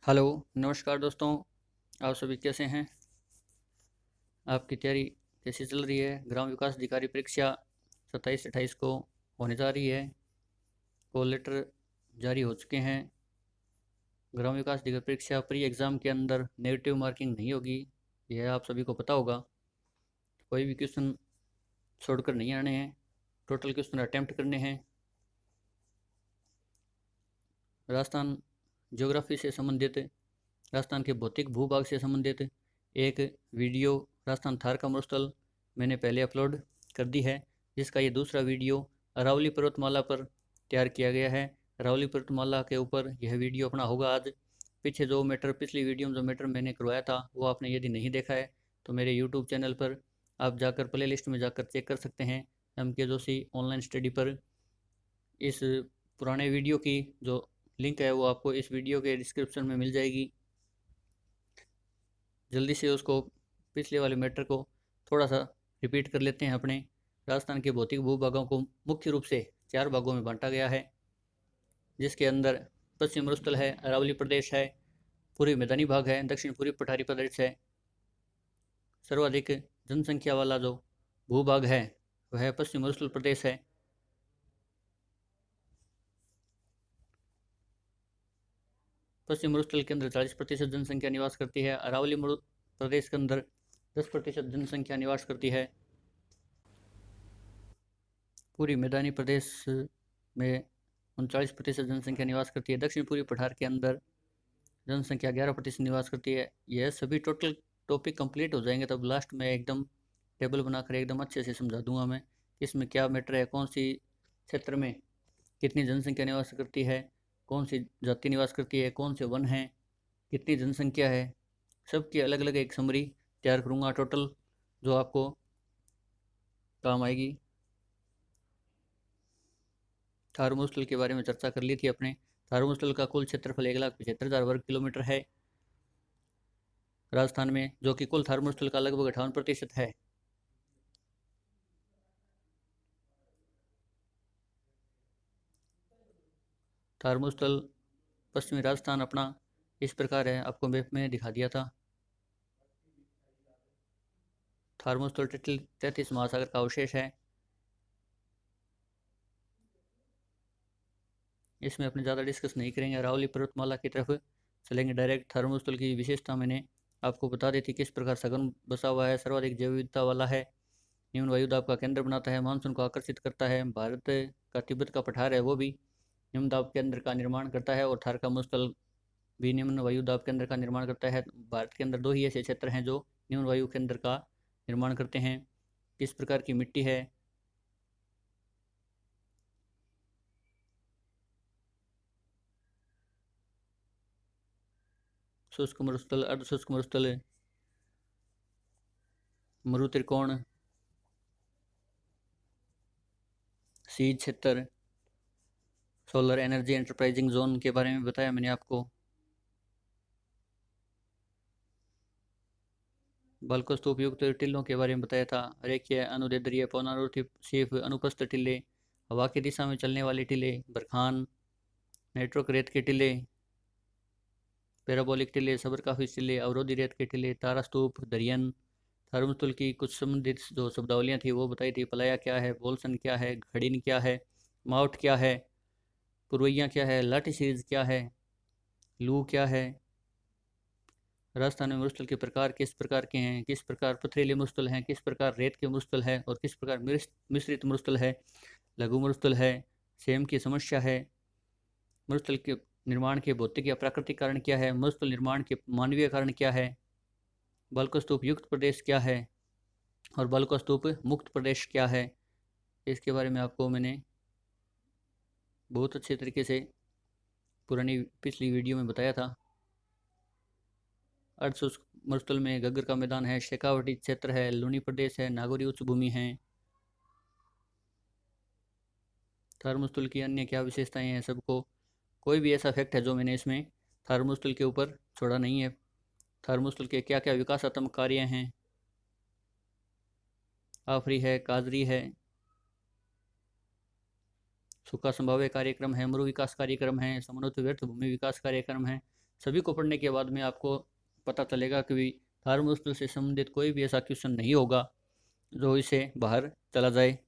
Hello, नमस्कार दोस्तों। आप सभी कैसे हैं? आपकी तैयारी कैसी चल रही है? ग्राम विकास अधिकारी परीक्षा 27-28 को होने जा रही है। कॉल लेटर जारी हो चुके हैं। ग्राम विकास अधिकारी परीक्षा प्री एग्ज़ाम के अंदर नेगेटिव मार्किंग नहीं होगी, यह आप सभी को पता होगा। कोई भी क्वेश्चन छोड़कर नहीं आने हैं, टोटल क्वेश्चन अटैम्प्ट करने हैं। राजस्थान ज्योग्राफी से संबंधित, राजस्थान के भौतिक भूभाग से संबंधित एक वीडियो राजस्थान थार का मरुस्थल मैंने पहले अपलोड कर दी है, जिसका ये दूसरा वीडियो अरावली पर्वतमाला पर तैयार किया गया है। अरावली पर्वतमाला के ऊपर यह वीडियो अपना होगा आज। पीछे जो मैटर, पिछली वीडियो में जो मैटर मैंने करवाया था, वो आपने यदि नहीं देखा है तो मेरे यूट्यूब चैनल पर आप जाकर प्ले लिस्ट में जाकर चेक कर सकते हैं। MK जोशी ऑनलाइन स्टडी पर इस पुराने वीडियो की जो लिंक है वो आपको इस वीडियो के डिस्क्रिप्शन में मिल जाएगी। जल्दी से उसको, पिछले वाले मैटर को थोड़ा सा रिपीट कर लेते हैं अपने। राजस्थान के भौतिक भूभागों को मुख्य रूप से 4 भागों में बांटा गया है, जिसके अंदर पश्चिम मरुस्थल है, अरावली प्रदेश है, पूर्वी मैदानी भाग है, दक्षिण पूर्वी पठारी प्रदेश है। सर्वाधिक जनसंख्या वाला जो भूभाग है वह पश्चिम मरुस्थल प्रदेश है। पश्चिम मरुस्थल के अंदर 40% जनसंख्या निवास करती है। अरावली प्रदेश के अंदर 10% जनसंख्या निवास करती है। पूरी मैदानी प्रदेश में 39% जनसंख्या निवास करती है। दक्षिण पूर्वी पठार के अंदर जनसंख्या 11% निवास करती है। यह सभी टोटल टॉपिक कंप्लीट हो जाएंगे तब लास्ट में एकदम टेबल बनाकर एकदम अच्छे से समझा दूंगा मैं इसमें क्या मैटर है, कौन सी क्षेत्र में कितनी जनसंख्या निवास करती है, कौन सी जाति निवास करती है, कौन से वन हैं, कितनी जनसंख्या है, सबकी अलग अलग एक समरी तैयार करूँगा टोटल, जो आपको काम आएगी। थारू मरुस्थल के बारे में चर्चा कर ली थी अपने। थारू मरुस्थल का कुल क्षेत्रफल 1,75,000 वर्ग किलोमीटर है राजस्थान में, जो कि कुल थारू मरुस्थल का लगभग 58% है। थारू मरुस्थल पश्चिमी राजस्थान अपना इस प्रकार है, आपको मैप में दिखा दिया था। थारू मरुस्थल 33 महासागर का अवशेष है। इसमें अपने ज़्यादा डिस्कस नहीं करेंगे, अरावली पर्वतमाला की तरफ चलेंगे डायरेक्ट। थारू मरुस्थल की विशेषता मैंने आपको बता दी थी, किस प्रकार सघन बसा हुआ है, सर्वाधिक जैव विविधता वाला है, निम्न वायुदाब का केंद्र बनाता है, मानसून को आकर्षित करता है। भारत का तिब्बत का पठार है वो भी निम्न दाब केंद्र का निर्माण करता है, और थार का मरुस्थल भी निम्न वायु दाब केंद्र का निर्माण करता है। भारत के अंदर 2 ही ऐसे क्षेत्र हैं जो निम्न वायु केंद्र का निर्माण करते हैं। किस प्रकार की मिट्टी है, शुष्क मरुस्थल, अर्धशुष्क मरुस्थल, मरु त्रिकोण, शीत क्षेत्र, सोलर एनर्जी एंटरप्राइजिंग जोन के बारे में बताया मैंने आपको। बल्कस्तूप युक्त टिल्लों के बारे में बताया था। रेखीय, अनुदैर्ध्य, पौनरुत्थी, शीफ, अनुप्रस्थ टिल्ले, हवा की दिशा में चलने वाले टिल्ले, बरखान, नाइट्रोक रेत के टिल्ले, पैराबोलिक टिल्ले, सबरकाफी टिल्ले, अवरोधी रेत के टिल्ले, तारास्तूप, दरियन। थर्मस्तुल की कुछ संबंधित जो शब्दावलियाँ थी वो बताई थी। पलाया क्या है, बोलसन क्या है, घड़िन क्या है, माउट क्या है, पुरवैया क्या है, लाठी सीरीज क्या है, लू क्या है। राजस्थान में मरुस्थल के प्रकार किस प्रकार के हैं, किस प्रकार पथरीले मरुस्थल हैं, किस प्रकार रेत के मरुस्थल है, और किस प्रकार मिश्रित मरुस्थल है, लघु मरुस्थल है, सेम की समस्या है, मरुस्थल के निर्माण के भौतिक या प्राकृतिक कारण क्या है, मरुस्थल निर्माण के मानवीय कारण क्या है, बल्कस्तूप युक्त प्रदेश क्या है, और बल्कस्तूप मुक्त प्रदेश क्या है। इसके बारे में आपको मैंने बहुत अच्छे तरीके से पुरानी पिछली वीडियो में बताया था। अर्धशुष्क मरुस्थल में गग्गर का मैदान है, शेखावटी क्षेत्र है, लूनी प्रदेश है, नागौरी उच्च भूमि है। थार मरुस्थल की अन्य क्या विशेषताएं हैं, सबको कोई भी ऐसा फैक्ट है जो मैंने इसमें थार मरुस्थल के ऊपर छोड़ा नहीं है। थार मरुस्थल के क्या क्या विकासात्मक कार्य हैं, आफरी है, काजरी है, सूखा संभाव्य कार्यक्रम है, मरु विकास कार्यक्रम है, समोन्नत व्यर्थ भूमि विकास कार्यक्रम है, सभी को पढ़ने के बाद में आपको पता चलेगा कि थार्मोस्टल से संबंधित कोई भी ऐसा क्वेश्चन नहीं होगा जो इसे बाहर चला जाए।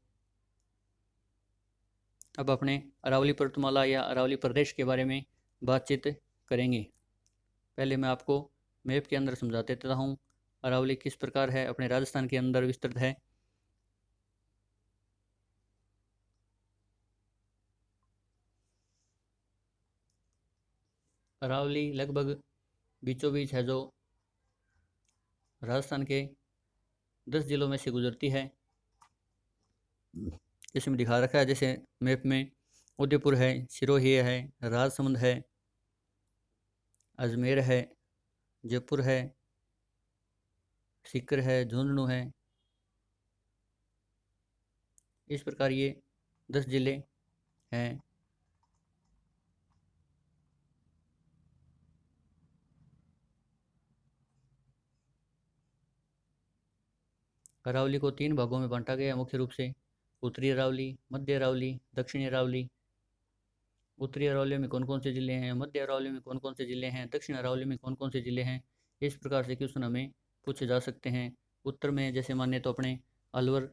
अब अपने अरावली पर्वतमाला या अरावली प्रदेश के बारे में बातचीत करेंगे। पहले मैं आपको मैप के अंदर समझा देता हूँ अरावली किस प्रकार है, अपने राजस्थान के अंदर विस्तृत है। अरावली लगभग बीचों बीच है, जो राजस्थान के 10 जिलों में से गुजरती है। इसमें दिखा रखा है जैसे मैप में, उदयपुर है, सिरोही है, राजसमंद है, अजमेर है, जयपुर है, सीकर है, झुंझुनू है। इस प्रकार ये 10 जिले हैं। अरावली को 3 भागों में बांटा गया मुख्य रूप से, उत्तरी अरावली, मध्य अरावली, दक्षिणी अरावली। उत्तरी अरावली में कौन कौन से जिले हैं, मध्य अरावली में कौन कौन से जिले हैं, दक्षिण अरावली में कौन कौन से जिले हैं, इस प्रकार से क्वेश्चन हमें पूछे जा सकते हैं। उत्तर में जैसे माने तो अपने अलवर,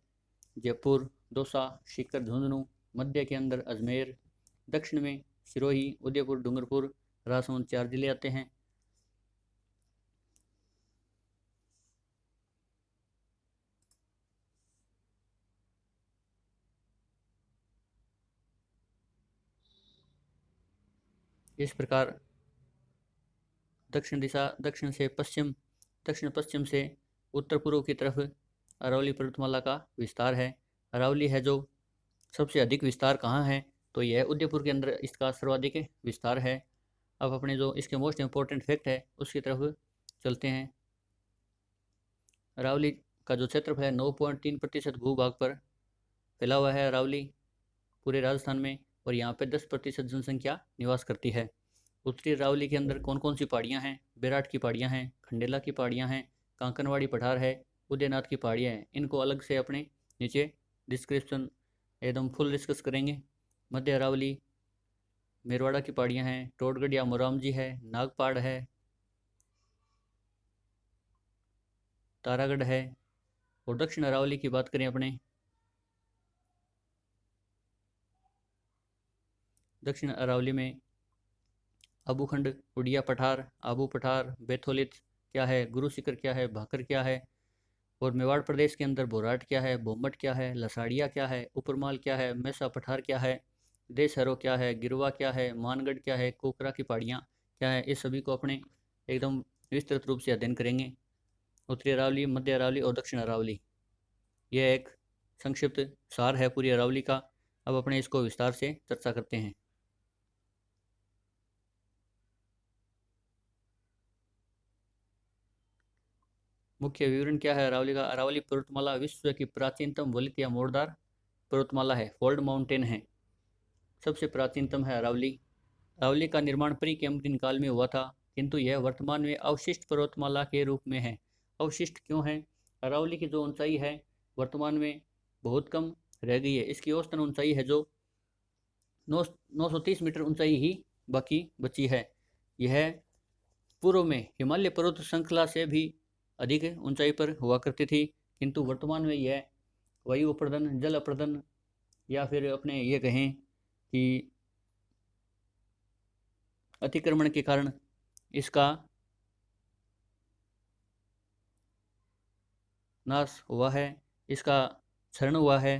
जयपुर, दौसा, सीकर, झुंझुनू, मध्य के अंदर अजमेर, दक्षिण में सिरोही, उदयपुर, डूंगरपुर, राजसमंद 4 जिले आते हैं। इस प्रकार दक्षिण दिशा, दक्षिण से पश्चिम, दक्षिण पश्चिम से उत्तर पूर्व की तरफ अरावली पर्वतमाला का विस्तार है। अरावली है जो सबसे अधिक विस्तार कहाँ है, तो यह उदयपुर के अंदर इसका सर्वाधिक विस्तार है। अब अपने जो इसके मोस्ट इम्पोर्टेंट फैक्ट है उसकी तरफ चलते हैं। अरावली का जो क्षेत्रफल है 9.3% भूभाग पर फैला हुआ है अरावली पूरे राजस्थान में, और यहाँ पे 10% जनसंख्या निवास करती है। उत्तरी अरावली के अंदर कौन कौन सी पहाड़ियाँ हैं, बेराट की पहाड़ियाँ हैं, खंडेला की पहाड़ियाँ हैं, कांकनवाड़ी पठार है, उदयनाथ की पहाड़ियाँ हैं। इनको अलग से अपने नीचे डिस्क्रिप्शन एकदम फुल डिस्कस करेंगे। मध्य अरावली मेरवाड़ा की पहाड़ियाँ हैं, टोडगढ़ या मोरामजी है, नागपाड़ है, तारागढ़ है। और दक्षिण अरावली की बात करें अपने, दक्षिण अरावली में अबूखंड, उड़िया पठार, आबू पठार, बैथोलित क्या है, गुरु शिखर क्या है, भाकर क्या है, और मेवाड़ प्रदेश के अंदर बोराट क्या है, बोमट क्या है, लसाड़िया क्या है, उपरमाल क्या है, मैसा पठार क्या है, देशहरो क्या है, गिरवा क्या है, मानगढ़ क्या है, कोकरा की पहाड़ियाँ क्या है, इस सभी को अपने एकदम विस्तृत रूप से अध्ययन करेंगे। उत्तरी अरावली, मध्य अरावली और दक्षिण अरावली, यह एक संक्षिप्त सार है पूरी अरावली का। अब अपने इसको विस्तार से चर्चा करते हैं। मुख्य विवरण क्या है अरावली का? अरावली पर्वतमाला विश्व की प्राचीनतम वलित या मोड़दार पर्वतमाला है, फोल्ड माउंटेन है, सबसे प्राचीनतम है अरावली। अरावली का निर्माण प्री कैम्ब्रियन काल में हुआ था, किंतु यह वर्तमान में अवशिष्ट पर्वतमाला के रूप में है। अवशिष्ट क्यों है? अरावली की जो ऊंचाई है वर्तमान में बहुत कम रह गई है। इसकी औसतन ऊंचाई है जो 930 मीटर ऊंचाई ही बाकी बची है। यह पूर्व में हिमालय पर्वत श्रृंखला से भी अधिक ऊंचाई पर हुआ करती थी, किंतु वर्तमान में यह वायु अपर्दन, जल अपर्दन, या फिर अपने ये कहें कि अतिक्रमण के कारण इसका नाश हुआ है, इसका क्षरण हुआ है।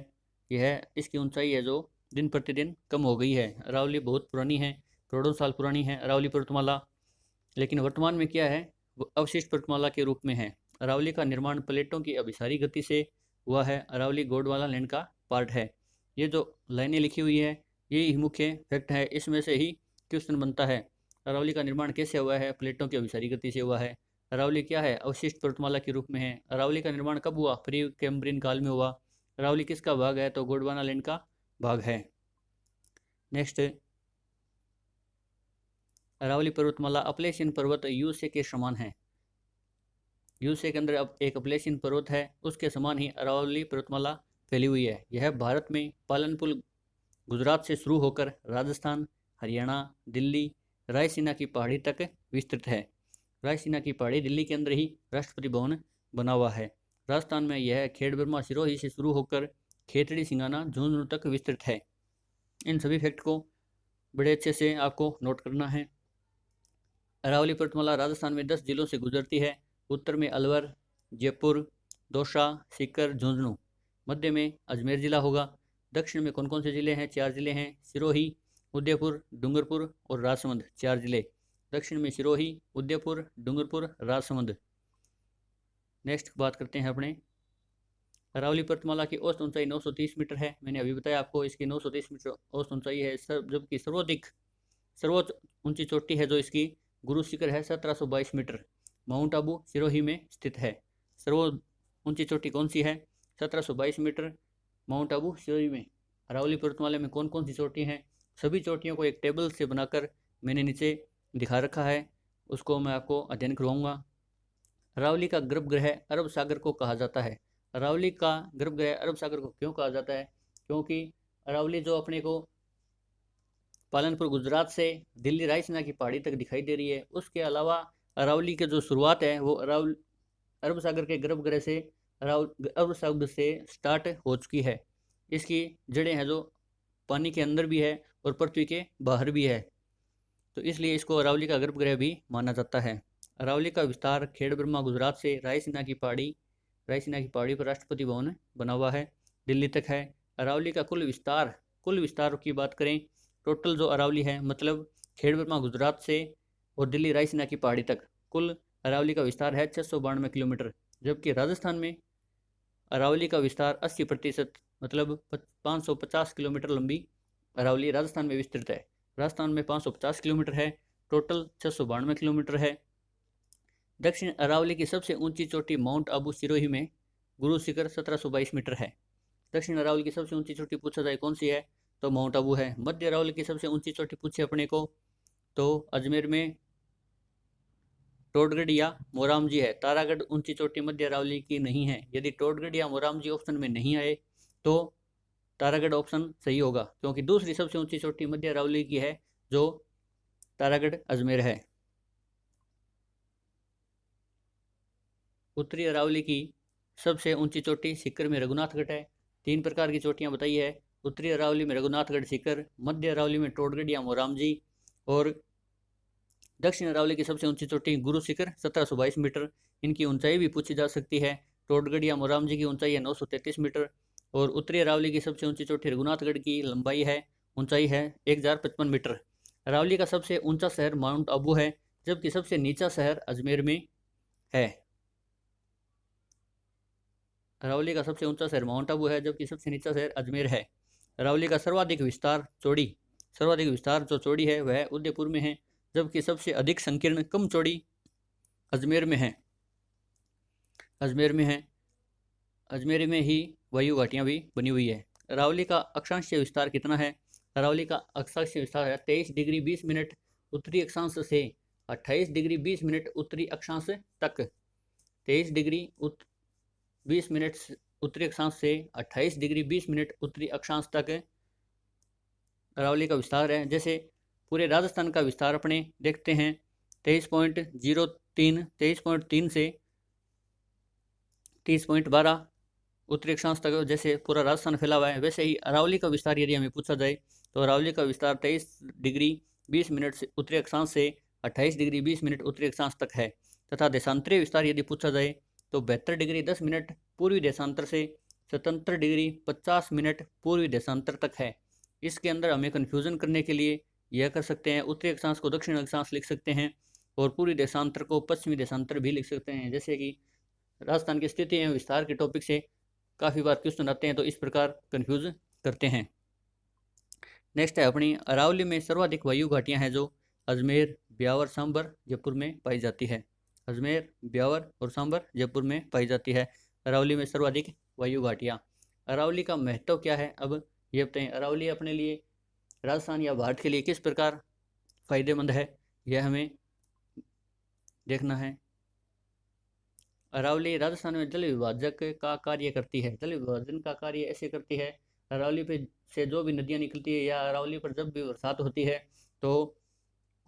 यह इसकी ऊंचाई है जो दिन प्रतिदिन कम हो गई है। अरावली बहुत पुरानी है, करोड़ों साल पुरानी है अरावली पर्वतमाला, लेकिन वर्तमान में क्या है, वो अवशिष्ट पर्वतमाला के रूप में है। अरावली का निर्माण प्लेटों की अभिसारी गति से हुआ है। अरावली गोंडवाना लैंड का पार्ट है। ये जो लाइनें लिखी हुई है यही मुख्य फैक्ट है, इसमें से ही क्वेश्चन बनता है। अरावली का निर्माण कैसे हुआ है? प्लेटों की अभिसारी गति से हुआ है। अरावली क्या है? अवशिष्ट पर्वतमाला के रूप में है। अरावली का निर्माण कब हुआ? प्री कैम्ब्रियन काल में हुआ। अरावली किसका भाग है? तो गोंडवाना लैंड का भाग है। नेक्स्ट, अरावली पर्वतमाला अपलेशियन पर्वत यूसे के समान है। यूसे के अंदर अब एक अपलेशियन पर्वत है, उसके समान ही अरावली पर्वतमाला फैली हुई है। यह भारत में पालनपुर गुजरात से शुरू होकर राजस्थान, हरियाणा, दिल्ली, रायसीना की पहाड़ी तक विस्तृत है। रायसीना की पहाड़ी दिल्ली के अंदर ही राष्ट्रपति भवन बना हुआ है। राजस्थान में यह खेड़ ब्रह्मा सिरोही से शुरू होकर खेतड़ी सिंगाना झुंझुनू तक विस्तृत है। इन सभी फैक्ट को बड़े अच्छे से आपको नोट करना है। अरावली पर्वतमाला राजस्थान में 10 जिलों से गुजरती है। उत्तर में अलवर, जयपुर, दौसा, सीकर, झुंझुनू। मध्य में अजमेर जिला होगा। दक्षिण में कौन कौन से जिले हैं? 4 जिले हैं, सिरोही, उदयपुर, डूंगरपुर और राजसमंद। 4 जिले दक्षिण में सिरोही, उदयपुर, डूंगरपुर, राजसमंद। नेक्स्ट बात करते हैं अपने अरावली पर्वतमाला की औसत ऊंचाई 930 मीटर है। मैंने अभी बताया आपको इसकी 930 मीटर औसत ऊंचाई है, जबकि सर्वोच्च ऊंची चोटी है जो इसकी गुरु शिखर है 1722 मीटर। माउंट आबू सिरोही में स्थित है। सर्वोच्च ऊंची चोटी कौन सी है? 1722 मीटर, माउंट आबू सिरोही में। अरावली पर्वतमाला में कौन कौन सी चोटी हैं? सभी चोटियों को एक टेबल से बनाकर मैंने नीचे दिखा रखा है, उसको मैं आपको अध्ययन करवाऊंगा। अरावली का गर्भगृह अरब सागर को कहा जाता है। अरावली का गर्भगृह अरब सागर को क्यों कहा जाता है? क्योंकि अरावली जो अपने को पालनपुर गुजरात से दिल्ली रायसीना की पहाड़ी तक दिखाई दे रही है, उसके अलावा अरावली की जो शुरुआत है वो अरब सागर के गर्भगृह से अरब सागर से स्टार्ट हो चुकी है। इसकी जड़ें हैं जो पानी के अंदर भी है और पृथ्वी के बाहर भी है, तो इसलिए इसको अरावली का गर्भगृह भी माना जाता है। अरावली का विस्तार खेड़ ब्रह्मा गुजरात से रायसीना की पहाड़ी पर राष्ट्रपति भवन बना हुआ है, दिल्ली तक है। अरावली का कुल विस्तार की बात करें, टोटल जो अरावली है, मतलब खेड़ ब्रह्मा गुजरात से और दिल्ली रायसीना की पहाड़ी तक कुल अरावली का विस्तार है 692 किलोमीटर। जबकि राजस्थान में अरावली का विस्तार 80%, मतलब 550 किलोमीटर लंबी अरावली राजस्थान में विस्तृत है। राजस्थान में 550 किलोमीटर है, टोटल 692 किलोमीटर है। दक्षिण अरावली की सबसे ऊंची चोटी माउंट आबू सिरोही में गुरु शिखर 1722 मीटर है। दक्षिण अरावली की सबसे ऊंची चोटी पूछा जाए कौन सी है, तो माउंट आबू है। मध्य अरावली की सबसे ऊंची चोटी पूछे अपने को तो अजमेर में टोडगढ़ या मोरामजी है। तारागढ़ ऊंची चोटी मध्य अरावली की नहीं है। यदि टोडगढ़ या मोरामजी ऑप्शन में नहीं आए तो तारागढ़ ऑप्शन सही होगा, क्योंकि दूसरी सबसे ऊंची चोटी मध्य अरावली की है जो तारागढ़ अजमेर है। उत्तरी अरावली की सबसे ऊंची चोटी सीकर में रघुनाथगढ़ है। 3 प्रकार की चोटियां बताई है। उत्तरी अरावली में रघुनाथगढ़ सीकर, मध्य अरावली में टोडगढ़ या मोरामजी, और दक्षिण अरावली की सबसे ऊंची चोटी गुरु शिखर 1722 मीटर। इनकी ऊंचाई भी पूछी जा सकती है। टोडगढ़ या मोरामजी की ऊंचाई है 933 मीटर और उत्तरी अरावली की सबसे ऊंची चोटी रघुनाथगढ़ की ऊंचाई है 1055 मीटर। अरावली का सबसे ऊंचा शहर माउंट आबू है, जबकि सबसे नीचा शहर अजमेर में है। अरावली का सबसे ऊंचा शहर माउंट आबू है, जबकि सबसे नीचा शहर अजमेर है। अरावली का सर्वाधिक विस्तार जो चौड़ी है वह उदयपुर में है, जबकि सबसे अधिक संकीर्ण कम चौड़ी अजमेर में है। अजमेर में ही वायु घाटियाँ भी बनी हुई है। अरावली का अक्षांशीय विस्तार कितना है? अरावली का अक्षांशीय विस्तार है 23 डिग्री 20 मिनट उत्तरी अक्षांश से 28 डिग्री 20 मिनट उत्तरी अक्षांश तक। 23 डिग्री 20 मिनट उत्तरी अक्षांश से 28 डिग्री 20 मिनट उत्तरी अक्षांश तक अरावली का विस्तार है। जैसे पूरे राजस्थान का विस्तार अपने देखते हैं 23.3 से 30.12 उत्तरी अक्षांश तक जैसे पूरा राजस्थान फैला हुआ है, वैसे ही अरावली का विस्तार यदि हमें पूछा जाए तो अरावली का विस्तार 23 डिग्री 20 मिनट से उत्तरी अक्षांश से 28 डिग्री 20 मिनट उत्तरी अक्षांश तक है। तथा देशांतरीय विस्तार यदि पूछा जाए तो 72 डिग्री 10 मिनट पूर्वी देशांतर से 77 डिग्री 50 मिनट पूर्वी देशांतर तक है। इसके अंदर हमें कन्फ्यूजन करने के लिए यह कर सकते हैं, उत्तरी अक्षांश को दक्षिण अक्षांश लिख सकते हैं और पूर्वी देशांतर को पश्चिमी देशांतर भी लिख सकते हैं। जैसे कि राजस्थान की स्थिति एवं विस्तार के टॉपिक से काफ़ी बार क्वेश्चन आते हैं, तो इस प्रकार कन्फ्यूज करते हैं। नेक्स्ट है अपनी अरावली में सर्वाधिक वायु घाटियाँ हैं जो अजमेर, ब्यावर, सांबर, जयपुर में पाई जाती है। अजमेर, ब्यावर और सांबर जयपुर में पाई जाती है। अरावली में सर्वाधिक वायु घाटियाँ। अरावली का महत्व क्या है, अब ये बताएं। अरावली अपने लिए राजस्थान या भारत के लिए किस प्रकार फायदेमंद है, यह हमें देखना है। अरावली राजस्थान में जल विभाजक का कार्य करती है। जल विभाजन का कार्य ऐसे करती है, अरावली पे से जो भी नदियाँ निकलती है या अरावली पर जब भी बरसात होती है तो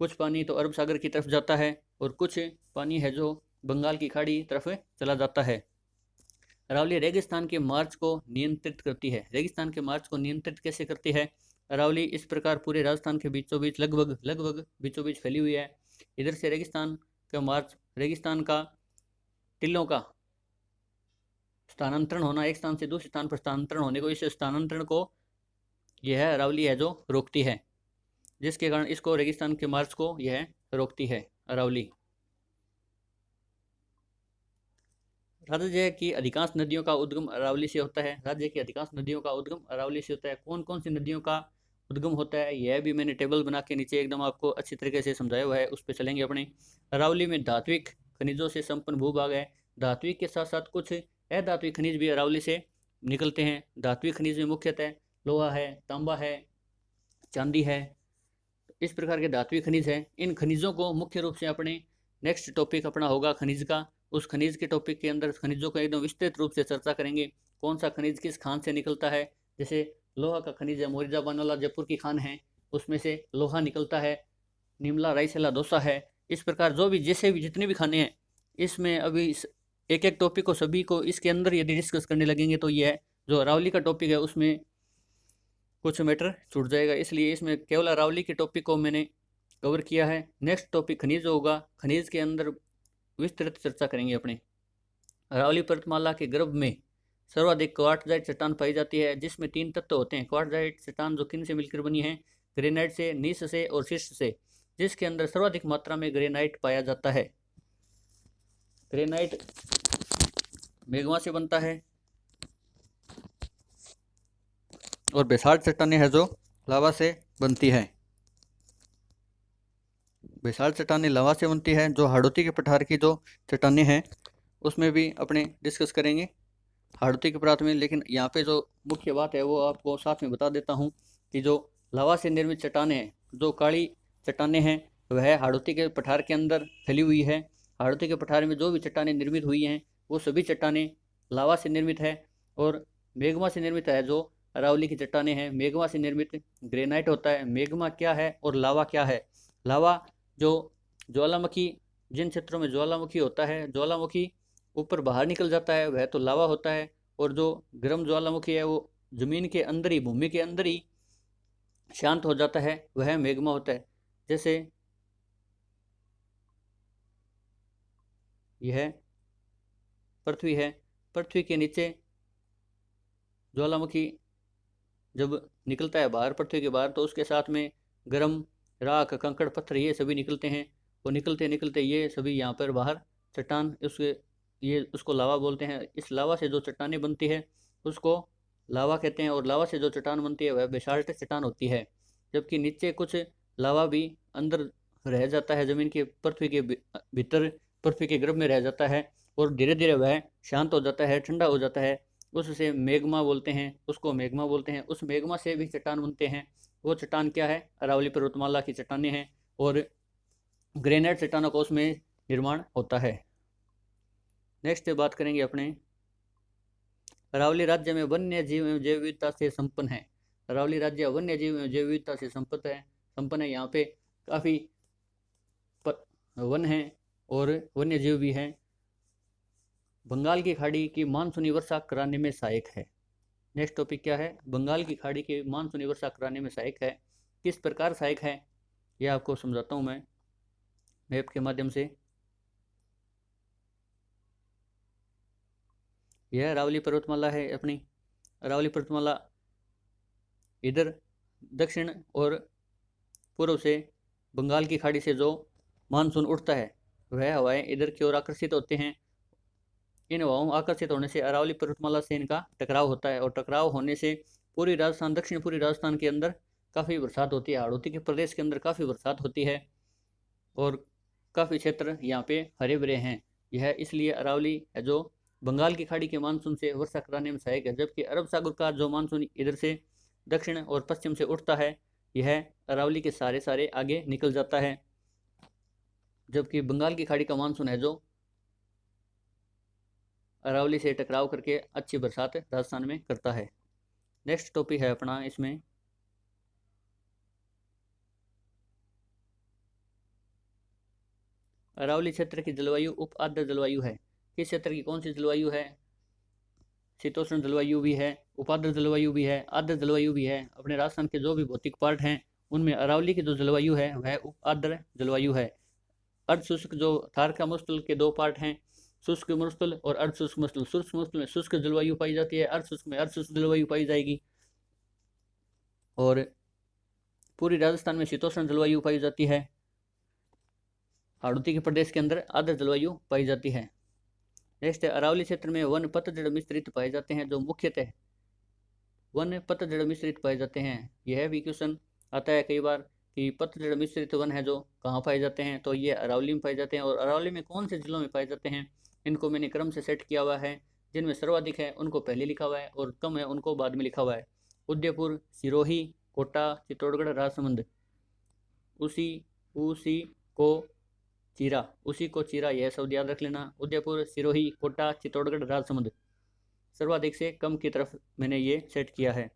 कुछ पानी तो अरब सागर की तरफ जाता है और कुछ पानी है जो बंगाल की खाड़ी तरफ चला जाता है। अरावली रेगिस्तान के मार्च को नियंत्रित करती है। रेगिस्तान के मार्च को नियंत्रित कैसे करती है? अरावली इस प्रकार पूरे राजस्थान के बीचों बीच लगभग बीचों बीच फैली हुई है। इधर से रेगिस्तान का मार्च, रेगिस्तान का टिल्लों का स्थानांतरण होना, एक स्थान से दूसरे स्थान पर स्थानांतरण होने को, इस स्थानांतरण को यह अरावली है जो रोकती है, जिसके कारण इसको रेगिस्तान के मार्च को यह रोकती है अरावली। राज्य की अधिकांश नदियों का उद्गम अरावली से होता है। राज्य की अधिकांश नदियों का उद्गम अरावली से होता है। कौन कौन सी नदियों का उद्गम होता है यह भी मैंने टेबल बना के नीचे एकदम आपको अच्छी तरीके से समझाया हुआ है, उस पर चलेंगे अपने। अरावली में धात्विक खनिजों से संपन्न भूभाग है। धात्विक के साथ साथ कुछ अधात्विक खनिज भी अरावली से निकलते हैं। धात्विक खनिज में मुख्यतः लोहा है, तांबा है, चांदी है, इस प्रकार के धात्विक खनिज है। इन खनिजों को मुख्य रूप से अपने नेक्स्ट टॉपिक अपना होगा खनिज का। उस खनिज के टॉपिक के अंदर खनिजों को एकदम विस्तृत रूप से चर्चा करेंगे। कौन सा खनिज किस खान से निकलता है, जैसे लोहा का खनिज है, मोरिजा बानोला जयपुर की खान है, उसमें से लोहा निकलता है। निमला रायसेला दौसा है। इस प्रकार जो भी जैसे भी जितने भी खाने हैं, इसमें अभी एक एक टॉपिक को सभी को इसके अंदर यदि डिस्कस करने लगेंगे तो ये है जो अरावली का टॉपिक है उसमें कुछ मैटर छूट जाएगा, इसलिए इसमें केवल अरावली के टॉपिक को मैंने कवर किया है। नेक्स्ट टॉपिक खनिज होगा। खनिज के अंदर विस्तृत चर्चा करेंगे अपने। अरावली पर्वतमाला के गर्भ में सर्वाधिक क्वार्टजाइट चट्टान पाई जाती है, जिसमें 3 तत्व होते हैं। क्वार्टजाइट चट्टान जो किन से मिलकर बनी है? ग्रेनाइट से, नीस से और शिस्ट से, जिसके अंदर सर्वाधिक मात्रा में ग्रेनाइट पाया जाता है। ग्रेनाइट मेग्मा से बनता है और बेसाल्ट चट्टानें हैं जो लावा से बनती है। बेसाल्ट चट्टानें लावा से बनती है। जो हाड़ौती के पठार की जो चट्टानें हैं उसमें भी अपने डिस्कस करेंगे हाड़ौती के पठार में। लेकिन यहाँ पे जो मुख्य बात है वो आपको साथ में बता देता हूँ कि जो लावा से निर्मित चट्टानें हैं, जो काली चट्टानें हैं, वह हाड़ौती के पठार के अंदर फैली हुई है। हाड़ौती के पठार में जो भी चट्टानें निर्मित हुई हैं वो सभी चट्टानें लावा से निर्मित है। और मेग्मा से निर्मित है जो अरावली की चट्टानें हैं। मेग्मा से निर्मित ग्रेनाइट होता है। मेग्मा क्या है और लावा क्या है? लावा जो ज्वालामुखी, जिन क्षेत्रों में ज्वालामुखी होता है, ज्वालामुखी ऊपर बाहर निकल जाता है, वह तो लावा होता है। और जो गर्म ज्वालामुखी है वो जमीन के अंदर ही, भूमि के अंदर ही शांत हो जाता है, वह मेग्मा होता है। जैसे यह पृथ्वी है, पृथ्वी के नीचे ज्वालामुखी जब निकलता है बाहर, पृथ्वी के बाहर, तो उसके साथ में गर्म राख, कंकड़, पत्थर ये सभी निकलते हैं। वो निकलते निकलते ये सभी यहाँ पर बाहर चट्टान, उसके ये उसको लावा बोलते हैं। इस लावा से जो चट्टानें बनती है उसको लावा कहते हैं। और लावा से जो चट्टान बनती है वह बेसाल्ट चट्टान होती है। जबकि नीचे कुछ लावा भी अंदर रह जाता है, ज़मीन के पृथ्वी के भीतर, पृथ्वी के गर्भ में रह जाता है और धीरे धीरे वह शांत हो जाता है, ठंडा हो जाता है। उससे मेग्मा बोलते हैं, उसको मेग्मा बोलते हैं। उस मेग्मा से भी चट्टान बनते हैं। वो चट्टान क्या है? अरावली पर्वतमाला की चट्टानें हैं। और ग्रेनाइट चट्टानों का उसमें निर्माण होता है। नेक्स्ट बात करेंगे अपने। अरावली राज्य में वन्य जीव एवं जैव विविधता से संपन्न है। अरावली राज्य वन्य जीव एवं जैव विविधता से संपन्न है। यहाँ पे काफ़ी वन है और वन्य जीव भी हैं। बंगाल की खाड़ी की मानसूनी वर्षा कराने में सहायक है। नेक्स्ट टॉपिक क्या है? बंगाल की खाड़ी की मानसूनी वर्षा कराने में सहायक है। किस प्रकार सहायक है यह आपको समझाता हूँ मैं मैप के माध्यम से। यह अरावली पर्वतमाला है अपनी। अरावली पर्वतमाला इधर दक्षिण और पूर्व से बंगाल की खाड़ी से जो मानसून उठता है वह हवाएं इधर की ओर आकर्षित होते हैं। इन हवाओं आकर्षित होने से अरावली पर्वतमाला से इनका टकराव होता है और टकराव होने से पूरी राजस्थान, दक्षिण पूरी राजस्थान के अंदर काफ़ी बरसात होती है। हाड़ौती के प्रदेश के अंदर काफ़ी बरसात होती है और काफ़ी क्षेत्र यहाँ पे हरे भरे हैं। यह इसलिए अरावली है जो बंगाल की खाड़ी के मानसून से वर्षा कराने में सहायक है। जबकि अरब सागर का जो मानसून इधर से दक्षिण और पश्चिम से उठता है यह अरावली के सारे आगे निकल जाता है। जबकि बंगाल की खाड़ी का मानसून है जो अरावली से टकराव करके अच्छी बरसात राजस्थान में करता है। नेक्स्ट टॉपिक है अपना इसमें अरावली क्षेत्र की जलवायु उप आर्द्र जलवायु है। किस क्षेत्र की कौन सी जलवायु है? शीतोष्ण जलवायु भी है, उपाद्र जलवायु भी है, आर्द्र जलवायु भी है। अपने राजस्थान के जो भी भौतिक पार्ट हैं उनमें अरावली की जो जलवायु है वह उप आर्द्र जलवायु है। अर्ध शुष्क जो थार का मरुस्थल के दो पार्ट हैं, शुष्क मरुस्थल और अर्ध शुष्क मरुस्थल। शुष्क मरुस्थल में शुष्क जलवायु पाई जाती है, अर्ध शुष्क में अर्ध शुष्क जलवायु पाई जाएगी। और पूरी राजस्थान में शीतोष्ण जलवायु पाई जाती है। हाड़ौती के प्रदेश के अंदर आर्द्र जलवायु पाई जाती है। नेक्स्ट है, अरावली क्षेत्र में वन पतझड़ मिश्रित पाए जाते हैं, जो मुख्यतः वन पतझड़ मिश्रित पाए जाते हैं। यह भी क्वेश्चन आता है कई बार कि पतझड़ मिश्रित वन है जो कहाँ पाए जाते हैं, तो ये अरावली में पाए जाते हैं। और अरावली में कौन से जिलों में पाए जाते हैं, इनको मैंने क्रम से सेट किया हुआ है। जिनमें सर्वाधिक है उनको पहले लिखा हुआ है और कम है उनको बाद में लिखा हुआ है। उदयपुर, सिरोही, कोटा, चित्तौड़गढ़, राजसमंद। उसी को चीरा, यह शब्द याद रख लेना। उदयपुर, सिरोही, कोटा, चित्तौड़गढ़, राजसमंद। सर्वाधिक से कम की तरफ मैंने ये सेट किया है।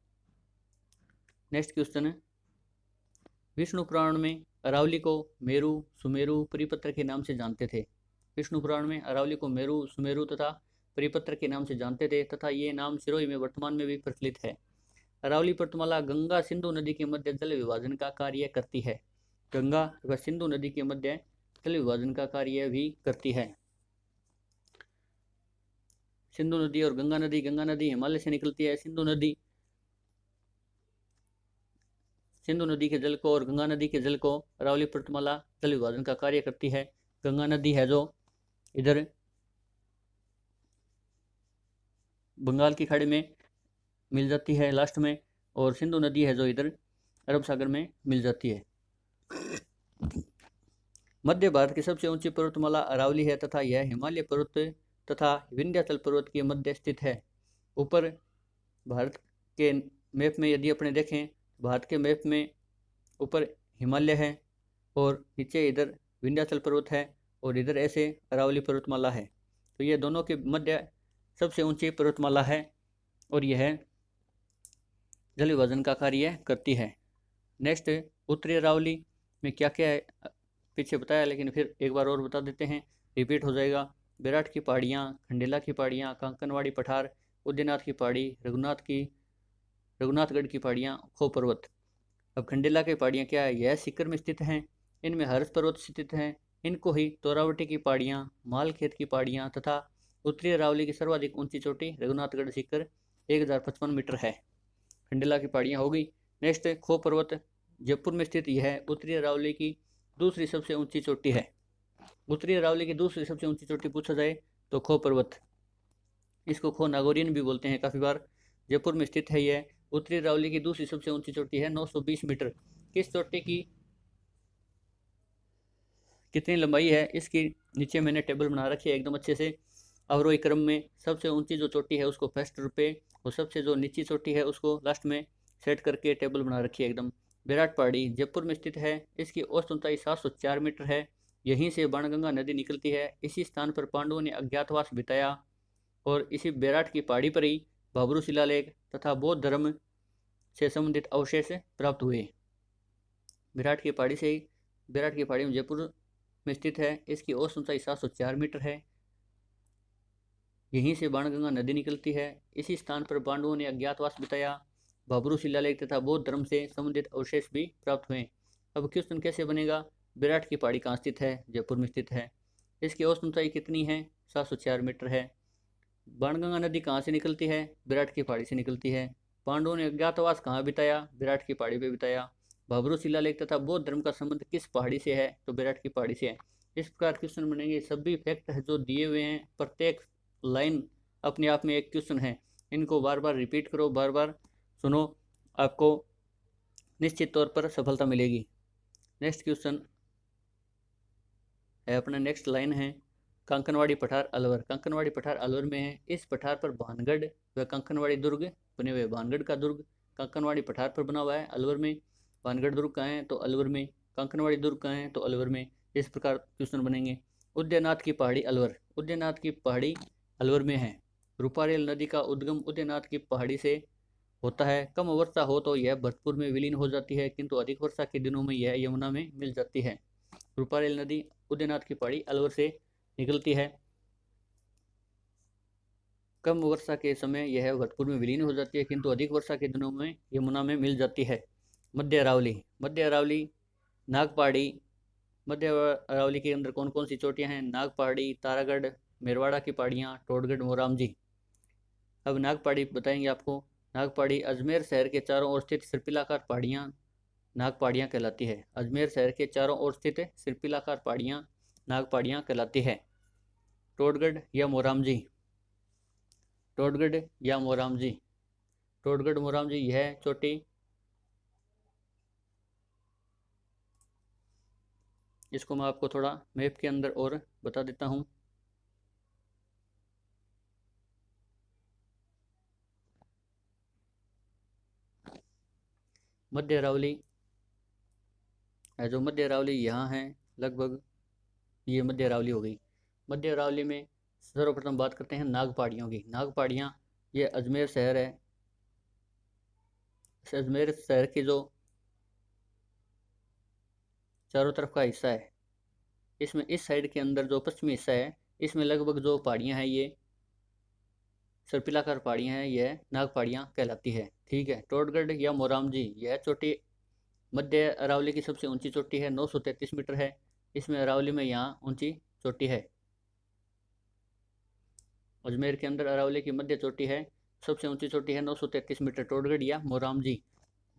नेक्स्ट क्वेश्चन है, विष्णु पुराण में अरावली को मेरु, सुमेरु, परिपत्र के नाम से जानते थे। विष्णु पुराण में अरावली को मेरु, सुमेरु तथा परिपत्र के नाम से जानते थे तथा ये नाम सिरोही में वर्तमान में भी प्रचलित है। अरावली पर्वतमाला गंगा सिंधु नदी के मध्य जल विभाजन का कार्य करती है। गंगा व सिंधु नदी के मध्य जल विभाजन का कार्य भी करती है। सिंधु नदी और गंगा नदी हिमालय से निकलती है। सिंधु नदी के जल को और गंगा नदी के जल को अरावली पर्वतमाला जल विभाजन का कार्य करती है। गंगा नदी है जो इधर बंगाल की खाड़ी में मिल जाती है लास्ट में, और सिंधु नदी है जो इधर अरब सागर में मिल जाती है। मध्य भारत की सबसे ऊंची पर्वतमाला अरावली है तथा यह हिमालय पर्वत तथा विंध्याचल पर्वत के मध्य स्थित है। ऊपर भारत के मैप में यदि अपने देखें, भारत के मैप में ऊपर हिमालय है और नीचे इधर विंध्याचल पर्वत है और इधर ऐसे अरावली पर्वतमाला है। तो ये दोनों के मध्य सबसे ऊंची पर्वतमाला है और यह जल विभाजन का कार्य करती है। नेक्स्ट, उत्तरी अरावली में क्या क्या है पीछे बताया, लेकिन फिर एक बार और बता देते हैं, रिपीट हो जाएगा। बैराट की पहाड़ियाँ, खंडेला की पहाड़ियाँ, कांकनवाड़ी पठार, उदयनाथ की पहाड़ी, रघुनाथगढ़ की पहाड़ियाँ, खो पर्वत। अब खंडेला की पहाड़ियाँ क्या है, यह सीकर में स्थित हैं। इनमें हर्ष पर्वत स्थित हैं। इनको ही तोरावटी की पहाड़ियाँ, मालखेत की पहाड़ियाँ तथा उत्तरी अरावली की सर्वाधिक ऊंची चोटी रघुनाथगढ़ सीकर 1055 मीटर है। खंडेला की पहाड़ियाँ हो गई। नेक्स्ट, खो पर्वत जयपुर में स्थित यह उत्तरी अरावली की दूसरी सबसे ऊंची चोटी है। उत्तरी अरावली की दूसरी सबसे ऊंची चोटी पूछा जाए तो खो पर्वत, इसको खो नागौरियन भी बोलते हैं काफ़ी बार। जयपुर में स्थित है यह। उत्तरी अरावली की दूसरी सबसे ऊंची चोटी है 920 मीटर। किस चोटी की कितनी लंबाई है इसकी नीचे मैंने टेबल बना रखी है एकदम अच्छे से। अवरोही क्रम में सबसे ऊंची जो चोटी है उसको फर्स्ट पे और सबसे जो नीची चोटी है उसको लास्ट में सेट करके टेबल बना रखी है एकदम। बैराट पहाड़ी जयपुर में स्थित है। इसकी औसत ऊंचाई 704 मीटर है। यहीं से बाणगंगा नदी निकलती है। इसी स्थान पर पांडवों ने अज्ञातवास बिताया और इसी बैराट की पहाड़ी पर ही भाबरू शिलालेख तथा बौद्ध धर्म से संबंधित अवशेष प्राप्त हुए। बैराट की पहाड़ी में जयपुर में स्थित है। इसकी औसत ऊंचाई 704 मीटर है। यहीं से बाणगंगा नदी निकलती है। इसी स्थान पर पांडवों ने अज्ञातवास बिताया। भाबरू शिलालेख तथा बौद्ध धर्म से संबंधित अवशेष भी प्राप्त हुए। अब क्वेश्चन कैसे बनेगा, बैराट की पहाड़ी कहाँ स्थित है, जयपुर में स्थित है। इसकी औसत ऊंचाई कितनी है, 704 मीटर है। बाणगंगा नदी कहाँ से निकलती है, बैराट की पहाड़ी से निकलती है। पांडवों ने अज्ञातवास कहाँ बिताया, बैराट की पहाड़ी पर बिताया। भाबरू शिलालेख तथा बौद्ध धर्म का संबंध किस पहाड़ी से है, तो बैराट की पहाड़ी से है। इस प्रकार क्वेश्चन बनेंगे। सभी फैक्ट है जो दिए हुए हैं, प्रत्येक लाइन अपने आप में एक क्वेश्चन है। इनको बार बार रिपीट करो, बार बार सुनो, आपको निश्चित तौर पर सफलता मिलेगी। नेक्स्ट क्वेश्चन है अपना, नेक्स्ट लाइन है, कांकनवाड़ी पठार अलवर। कांकनवाड़ी पठार अलवर में है। इस पठार पर भानगढ़ व कांकनवाड़ी दुर्ग बने हुए। भानगढ़ का दुर्ग कांकनवाड़ी पठार पर बना हुआ है अलवर में। भानगढ़ दुर्ग कहाँ है, तो अलवर में। कांकनवाड़ी दुर्ग कहाँ है, तो अलवर में। इस प्रकार क्वेश्चन बनेंगे। उदयनाथ की पहाड़ी अलवर। उदयनाथ की पहाड़ी अलवर में है। रूपारेल नदी का उद्गम उदयनाथ की पहाड़ी से होता है। कम वर्षा हो तो यह भरतपुर में विलीन हो जाती है, किंतु अधिक वर्षा के दिनों में यह यमुना में मिल जाती है। रूपारेल नदी उदयनाथ की पहाड़ी अलवर से निकलती है। कम वर्षा के समय यह भरतपुर में विलीन हो जाती है, किंतु अधिक वर्षा के दिनों में यमुना में मिल जाती है। मध्य अरावली, मध्य अरावली नागपहाड़ी। मध्य अरावली के अंदर कौन कौन सी चोटियां हैं? नागपहाड़ी, तारागढ़, मेरवाड़ा की पहाड़ियाँ, टोडगढ़, मोरामजी। अब नागपहाड़ी बताएंगे आपको। नागपहाड़ी अजमेर शहर के चारों ओर स्थित सर्पिलाकार पहाड़ियाँ नागपहाड़ियाँ कहलाती है। अजमेर शहर के चारों ओर स्थित सर्पिलाकार पहाड़ियाँ नागपहाड़ियाँ कहलाती है। टोडगढ़ या मोरामजी, टोडगढ़ या मोरामजी, टोडगढ़ मोरामजी यह चोटी, इसको मैं आपको थोड़ा मैप के अंदर और बता देता हूँ। मध्य अरावली है, जो मध्य अरावली यहाँ है लगभग, ये मध्य अरावली हो गई। मध्य अरावली में सर्वप्रथम बात करते हैं नाग पहाड़ियों की। नाग पहाड़ियाँ ये अजमेर शहर है, अजमेर शहर की जो चारों तरफ का हिस्सा है, इसमें इस साइड के अंदर जो पश्चिमी हिस्सा है, इसमें लगभग जो पहाड़ियाँ हैं ये सर्पिलाकार पहाड़ियाँ हैं, यह नाग पहाड़ियाँ कहलाती है। ठीक है। टोडगढ़ या मोरामजी यह चोटी मध्य अरावली की सबसे ऊंची चोटी है, 933 मीटर है। इसमें अरावली में यहाँ ऊंची चोटी है। अजमेर के अंदर अरावली की मध्य चोटी है, सबसे ऊंची चोटी है 933 मीटर, टोडगढ़ या मोरामजी।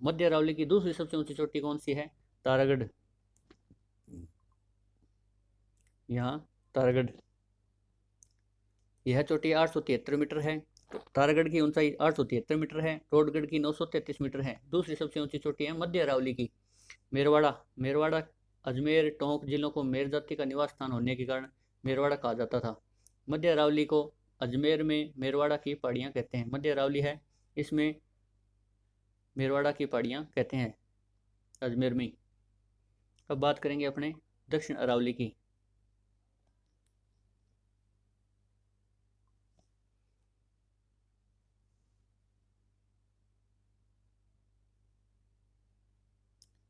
मध्य अरावली की दूसरी सबसे ऊंची चोटी कौन सी है? तारागढ़। यहाँ तारागढ़, यह चोटी 873 मीटर है। तारागढ़ की ऊंचाई 873 मीटर है, टोडगढ़ की 933 मीटर है। दूसरी सबसे ऊंची चोटी है मध्य अरावली की मेरवाड़ा। मेरवाड़ा अजमेर टोंक जिलों को मेर जाति का निवास स्थान होने के कारण मेरवाड़ा कहा जाता था। मध्य अरावली को अजमेर में मेरवाड़ा की पहाड़ियाँ कहते हैं। मध्य अरावली है, इसमें मेरवाड़ा की पहाड़ियाँ कहते हैं अजमेर में। अब बात करेंगे अपने दक्षिण अरावली की।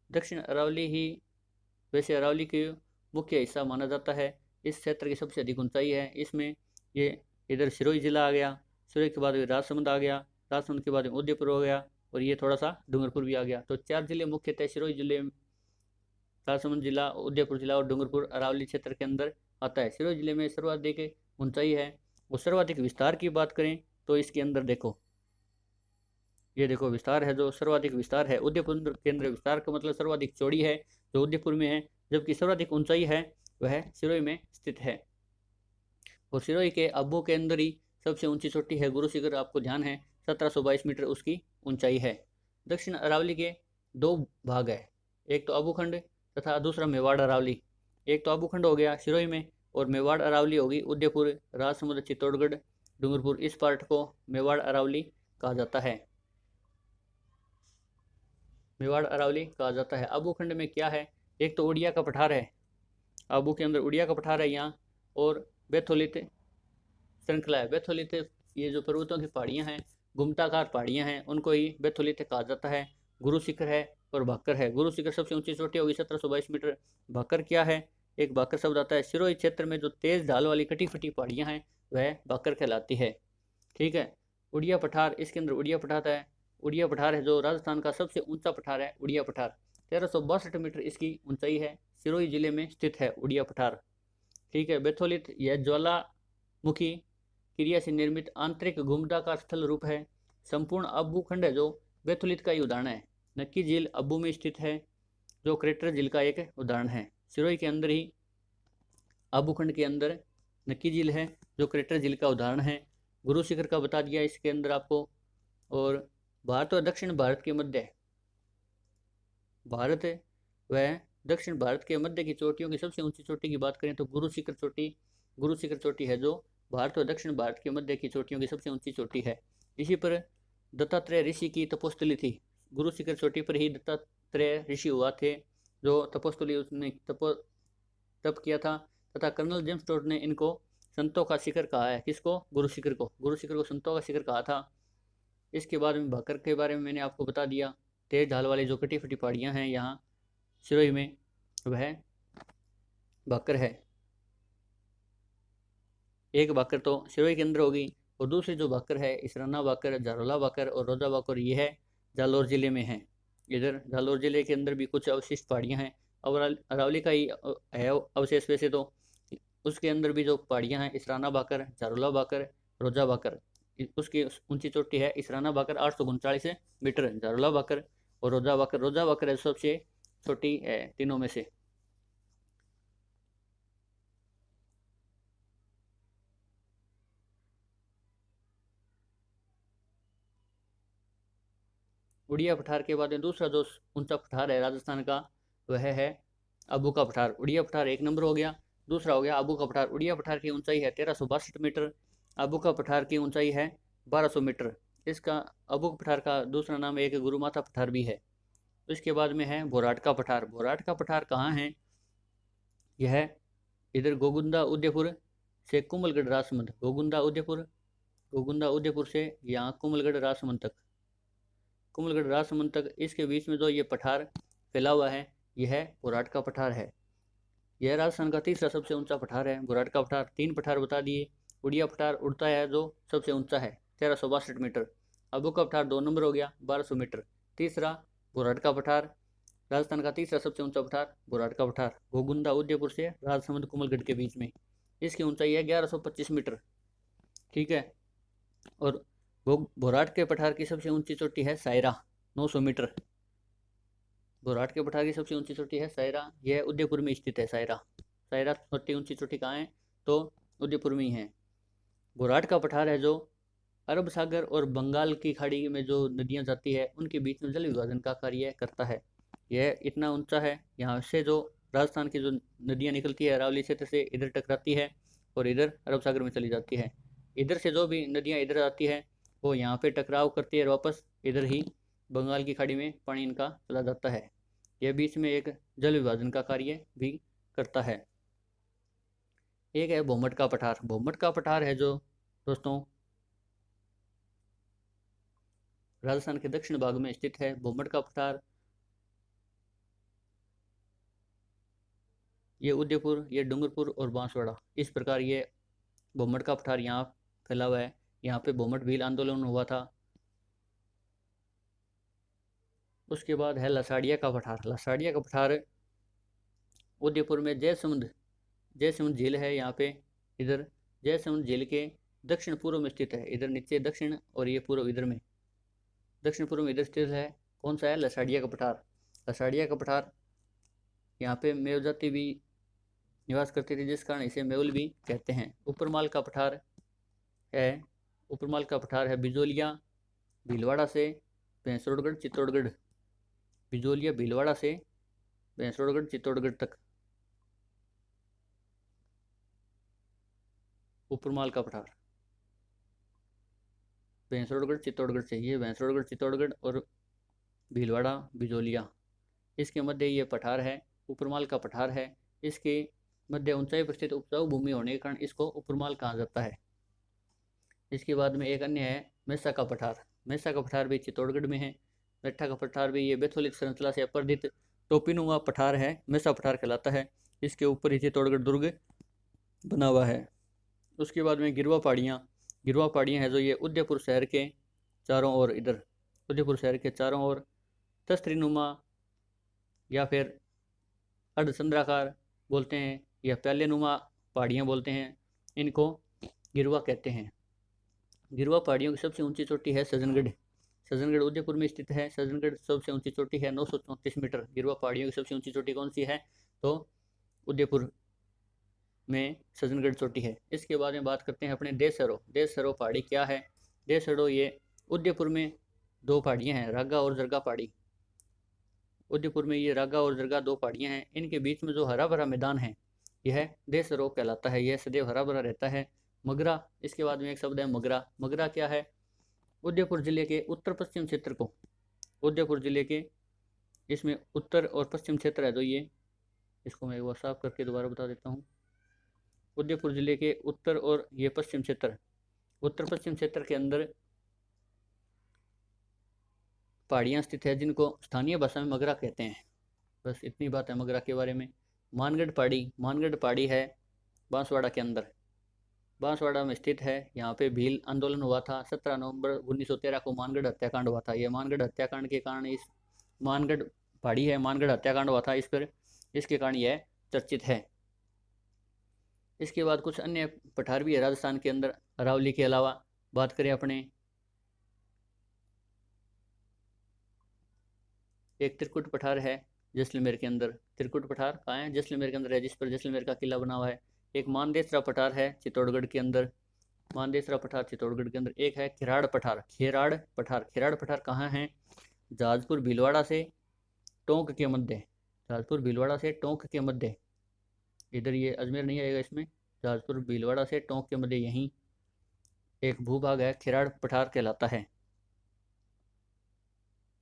दक्षिण अरावली ही वैसे अरावली के मुख्य हिस्सा माना जाता है। इस क्षेत्र की सबसे अधिक ऊंचाई है। इसमें ये इधर सिरोही जिला आ गया, सिरोही के बाद राजसमंद आ गया, राजसमंद के बाद उदयपुर हो गया, और ये थोड़ा सा डूंगरपुर भी आ गया। तो 4 जिले मुख्यतः सिरोही जिले, राजसमंद जिला, उदयपुर जिला और डूंगरपुर अरावली क्षेत्र के अंदर आता है। सिरोही जिले में सर्वाधिक ऊंचाई है। और सर्वाधिक विस्तार की बात करें तो इसके अंदर देखो, ये देखो विस्तार है, जो सर्वाधिक विस्तार है उदयपुर के अंदर। विस्तार का मतलब सर्वाधिक चौड़ी है जो उदयपुर में है, जबकि सर्वाधिक ऊंचाई है वह सिरोही में स्थित है। और सिरोही के अब्बू के अंदर ही सबसे ऊंची चोटी है गुरु शिखर, आपको ध्यान है 1722 मीटर उसकी ऊंचाई है। दक्षिण अरावली के 2 भाग है, एक तो अबूखंड तथा दूसरा मेवाड़ अरावली। एक तो अबूखंड हो गया सिरोही में, और मेवाड़ अरावली होगी उदयपुर, राजसमंद, चित्तौड़गढ़, डूंगरपुर। इस पार्ट को मेवाड़ अरावली कहा जाता है। मेवाड़ अरावली कहा जाता है। अबूखंड में क्या है? एक तो उड़िया का पठार है, आबू के अंदर उड़िया का पठार है यहाँ, और बैथोलित श्रृंखला है। बैथोलित, ये जो पर्वतों की पहाड़ियाँ हैं, घुमताकार पहाड़ियाँ हैं, उनको ही बैथोलित कहा जाता है। गुरु शिखर है और भाकर है। गुरु शिखर सबसे ऊंची चोटी होगी 1722 मीटर। भाकर क्या है? एक भाकर शब्द आता है। सिरोही क्षेत्र में जो तेज ढाल वाली कटी फटी पहाड़ियाँ हैं वह भाकर कहलाती है। ठीक है। उड़िया पठार, इसके अंदर उड़िया पठार है, उड़िया पठार है जो राजस्थान का सबसे ऊंचा पठार है। उड़िया पठार 1362 मीटर इसकी ऊंचाई है, सिरोही जिले में स्थित है उड़िया पठार। ठीक है। बेथोलित यह ज्वालामुखी क्रिया से निर्मित आंतरिक घुमटाकार स्थल रूप है। संपूर्ण अब्बू खंड है जो बेथोलित का ही उदाहरण है। नक्की झील अब्बू में स्थित है, जो क्रेटर झील का एक उदाहरण है। सिरोही के अंदर ही अब्बू खंड के अंदर नक्की झील है, जो क्रेटर झील का उदाहरण है। गुरु शिखर का बता दिया इसके अंदर आपको। और भारत और दक्षिण भारत के मध्य, भारत व दक्षिण भारत के मध्य की चोटियों की सबसे ऊंची चोटी की बात करें तो गुरु शिखर चोटी, गुरु शिखर चोटी है जो भारत और दक्षिण भारत के मध्य की चोटियों की सबसे ऊंची चोटी है। इसी पर दत्तात्रेय ऋषि की तपोस्थली थी। गुरु शिखर चोटी पर ही दत्तात्रेय ऋषि हुआ थे, जो तपोस्थली उसने तप किया था। तथा कर्नल जेम्स टोड ने इनको संतों का शिखर कहा है। किसको? गुरु शिखर को। गुरु शिखर को संतों का शिखर कहा था। इसके बाद में भाकर के बारे में मैंने आपको बता दिया। तेज ढाल वाली जो कटी फटी पहाड़ियाँ हैं यहाँ सिरोही में, वह भाकर है। एक भाकर तो सिरोही के अंदर होगी, और दूसरी जो भाकर है इसराना भाकर, जारोला भाकर और रोजा भाकर, ये है जालौर ज़िले में है। इधर जालौर ज़िले के अंदर भी कुछ अवशिष्ट पहाड़ियाँ हैं, और अरावली का ही है अवशेष वैसे तो। उसके अंदर भी जो पहाड़ियाँ हैं इसराना भाकर, जारोला भाकर, रोजा भाकर, उसकी ऊंची चोटी है इसराना भाकर 839 मीटर, जारोला भाकर और रोजा भाकर, रोजा भाकर है सबसे छोटी है तीनों में से। उड़िया पठार के बाद में दूसरा जो ऊंचा पठार है राजस्थान का, वह है अबू का पठार। उड़िया पठार एक नंबर हो गया। दूसरा हो गया अबू का पठार। उड़िया पठार की ऊंचाई है 1362 मीटर, अबू का पठार की ऊंचाई है 1200 मीटर। इसका अबू का पठार का दूसरा नाम एक गुरुमाता पठार भी है। इसके बाद में है भोराट का पठार। भोराट का पठार कहाँ है? यह इधर गोगुंदा उदयपुर से कुमलगढ़ राजसमंद, गोगुंदा उदयपुर से यहाँ कुमलगढ़ राजसमंद तक, कुमलगढ़ राजसमंद तक, इसके बीच में जो ये पठार फैला हुआ है, यह बुराट का पठार है। यह राजस्थान का तीसरा सबसे ऊंचा पठार है बुराट का पठार। तीन पठार बता दिए। उड़िया पठार उड़ता है जो सबसे ऊंचा है 1362 मीटर। अबू का पठार 2 नंबर हो गया 1200 मीटर। तीसरा बुराट का पठार, राजस्थान का तीसरा सबसे ऊंचा पठार बुराट का पठार, गोगुंदा उदयपुर से राजसमंद कुमलगढ़ के बीच में। इसकी ऊंचाई है 1125 मीटर। ठीक है। और भोराट के पठार की सबसे ऊंची चोटी है सायरा, 900 मीटर। भोराट के पठार की सबसे ऊंची चोटी है सायरा, यह उदयपुर में स्थित है। सायरा, सायरा छोटी ऊंची चोटी कहाँ है? तो उदयपुर में ही है। भोराट का पठार है जो अरब सागर और बंगाल की खाड़ी में जो नदियाँ जाती है उनके बीच में जल विभाजन का कार्य करता है। यह इतना ऊंचा है, यहाँ से जो राजस्थान की जो नदियाँ निकलती है अरावली क्षेत्र से, इधर टकराती है और इधर अरब सागर में चली जाती है। इधर से जो भी नदियाँ इधर आती है वो यहाँ पे टकराव करती है और वापस इधर ही बंगाल की खाड़ी में पानी इनका चला जाता है। यह बीच में एक जल विभाजन का कार्य भी करता है। एक है भोमट का पठार। भोमट का पठार है जो दोस्तों राजस्थान के दक्षिण भाग में स्थित है। भोमट का पठार ये उदयपुर, ये डूंगरपुर और बांसवाड़ा, इस प्रकार ये भोमट का पठार यहाँ फैला हुआ है। यहाँ पे भोमट भील आंदोलन हुआ था। उसके बाद है लसाड़िया का पठार। लसाड़िया का पठार उदयपुर में जयसमुंद झील है यहाँ पे। इधर जयसमुंद झील के दक्षिण पूर्व में स्थित है। इधर नीचे दक्षिण और ये पूर्व इधर में, दक्षिण पूर्व में इधर स्थित है। कौन सा है? लसाड़िया का पठार। लसाड़िया का पठार, यहाँ पे मेव जाति भी निवास करती थी जिस कारण इसे मेवल भी कहते हैं। उपरमाल का पठार है, उपरमाल का पठार है बिजोलिया भीलवाड़ा से भैंसरोडगढ़ चित्तौड़गढ़, बिजोलिया भीलवाड़ा से भैंसरोडगढ़ चित्तौड़गढ़ तक उपरमाल का पठार। भैंसरोडगढ़ चित्तौड़गढ़ से, ये भैंसरोडगढ़ चित्तौड़गढ़ और भीलवाड़ा बिजोलिया, इसके मध्य ये पठार है, उपरमाल का पठार है। इसके मध्य ऊंचाई पर स्थित उपजाऊ भूमि होने के कारण इसको उपरमाल कहा जाता है। इसके बाद में एक अन्य है मेसा का पठार। मेसा का पठार भी चित्तौड़गढ़ में है। मेठा का पठार भी ये बैथोलिक श्रृंखला से अपर्दित टोपीनुमा पठार है, मेसा पठार कहलाता है। इसके ऊपर ही चित्तौड़गढ़ दुर्ग बना हुआ है। उसके बाद में गिरवा पहाड़ियाँ। गिरवा पहाड़ियाँ है जो ये उदयपुर शहर के चारों ओर, इधर उदयपुर शहर के चारों ओर तस्त्रीनुमा या फिर अर्धचंद्राकार बोलते हैं या प्याले नुमा पहाड़ियाँ बोलते हैं, इनको गिरवा कहते हैं। गिरवा पहाड़ियों की सबसे ऊंची चोटी है सजनगढ़। सजनगढ़ उदयपुर में स्थित है। सजनगढ़ सबसे ऊंची चोटी है 934 मीटर। गिरवा पहाड़ियों की सबसे ऊंची चोटी कौन सी है? तो उदयपुर में सजनगढ़ चोटी है। इसके बाद में बात करते हैं अपने देसरो। देसरो पहाड़ी क्या है? देसरो ये उदयपुर में दो पहाड़ियाँ हैं, रागा और जरगा पहाड़ी। उदयपुर में ये रागा और जरगा दो पहाड़ियाँ हैं। इनके बीच में जो हरा भरा मैदान है यह देसरो कहलाता है। यह सदैव हरा भरा रहता है। मगरा, इसके बाद में एक शब्द है मगरा। मगरा क्या है? उदयपुर जिले के उत्तर पश्चिम क्षेत्र को, उदयपुर जिले के इसमें उत्तर और पश्चिम क्षेत्र है जो ये, इसको मैं एक बार साफ करके दोबारा बता देता हूँ। उदयपुर जिले के उत्तर और ये पश्चिम क्षेत्र, उत्तर पश्चिम क्षेत्र के अंदर पहाड़ियाँ स्थित है जिनको स्थानीय भाषा में मगरा कहते हैं। बस इतनी बात है मगरा के बारे में। मानगढ़ पहाड़ी है बांसवाड़ा के अंदर, बांसवाड़ा में स्थित है। यहाँ पे भील आंदोलन हुआ था, 17 नवंबर 1913 को मानगढ़ हत्याकांड हुआ था। यह मानगढ़ हत्याकांड के कारण इस मानगढ़ पहाड़ी है, मानगढ़ हत्याकांड हुआ था इस पर, इसके कारण यह चर्चित है। इसके बाद कुछ अन्य पठार भी है राजस्थान के अंदर अरावली के अलावा। बात करें अपने, एक त्रिकुट पठार है जैसलमेर के अंदर। त्रिकुट पठार कहाँ है? जैसलमेर के अंदर है, जिस पर जैसलमेर का किला बना हुआ है। एक मानदेसरा पठार है चित्तौड़गढ़ के अंदर, मानदेसरा पठार चित्तौड़गढ़ के अंदर। एक है खेराड़ पठार, खेराड़ पठार कहाँ है? जहाजपुर भीलवाड़ा से टोंक के मध्य, जहाजपुर भीलवाड़ा से टोंक के मध्य, इधर ये अजमेर नहीं आएगा इसमें, जहाजपुर भीलवाड़ा से टोंक के मध्य यहीं एक भूभाग है, खेराड़ पठार कहलाता है।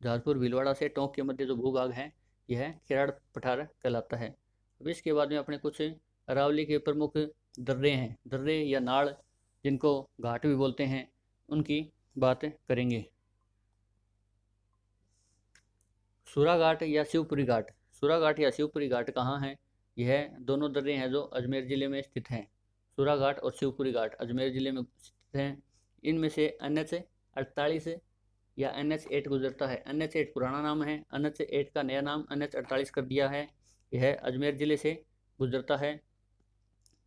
जहाजपुर भीलवाड़ा से टोंक के मध्य जो भूभाग है यह खेराड़ पठार कहलाता है। अब इसके बाद में अपने कुछ अरावली के प्रमुख दर्रे हैं, दर्रे या नाड़ जिनको घाट भी बोलते हैं, उनकी बात करेंगे। सूरा घाट या शिवपुरी घाट, सूरा घाट या शिवपुरी घाट कहाँ है? यह दोनों दर्रे हैं जो अजमेर ज़िले में स्थित हैं। सूरा घाट और शिवपुरी घाट अजमेर ज़िले में स्थित हैं। इनमें से NH48 या NH8 गुजरता है। NH8 पुराना नाम है, NH8 का नया नाम NH48 कर दिया है। यह अजमेर ज़िले से गुजरता है।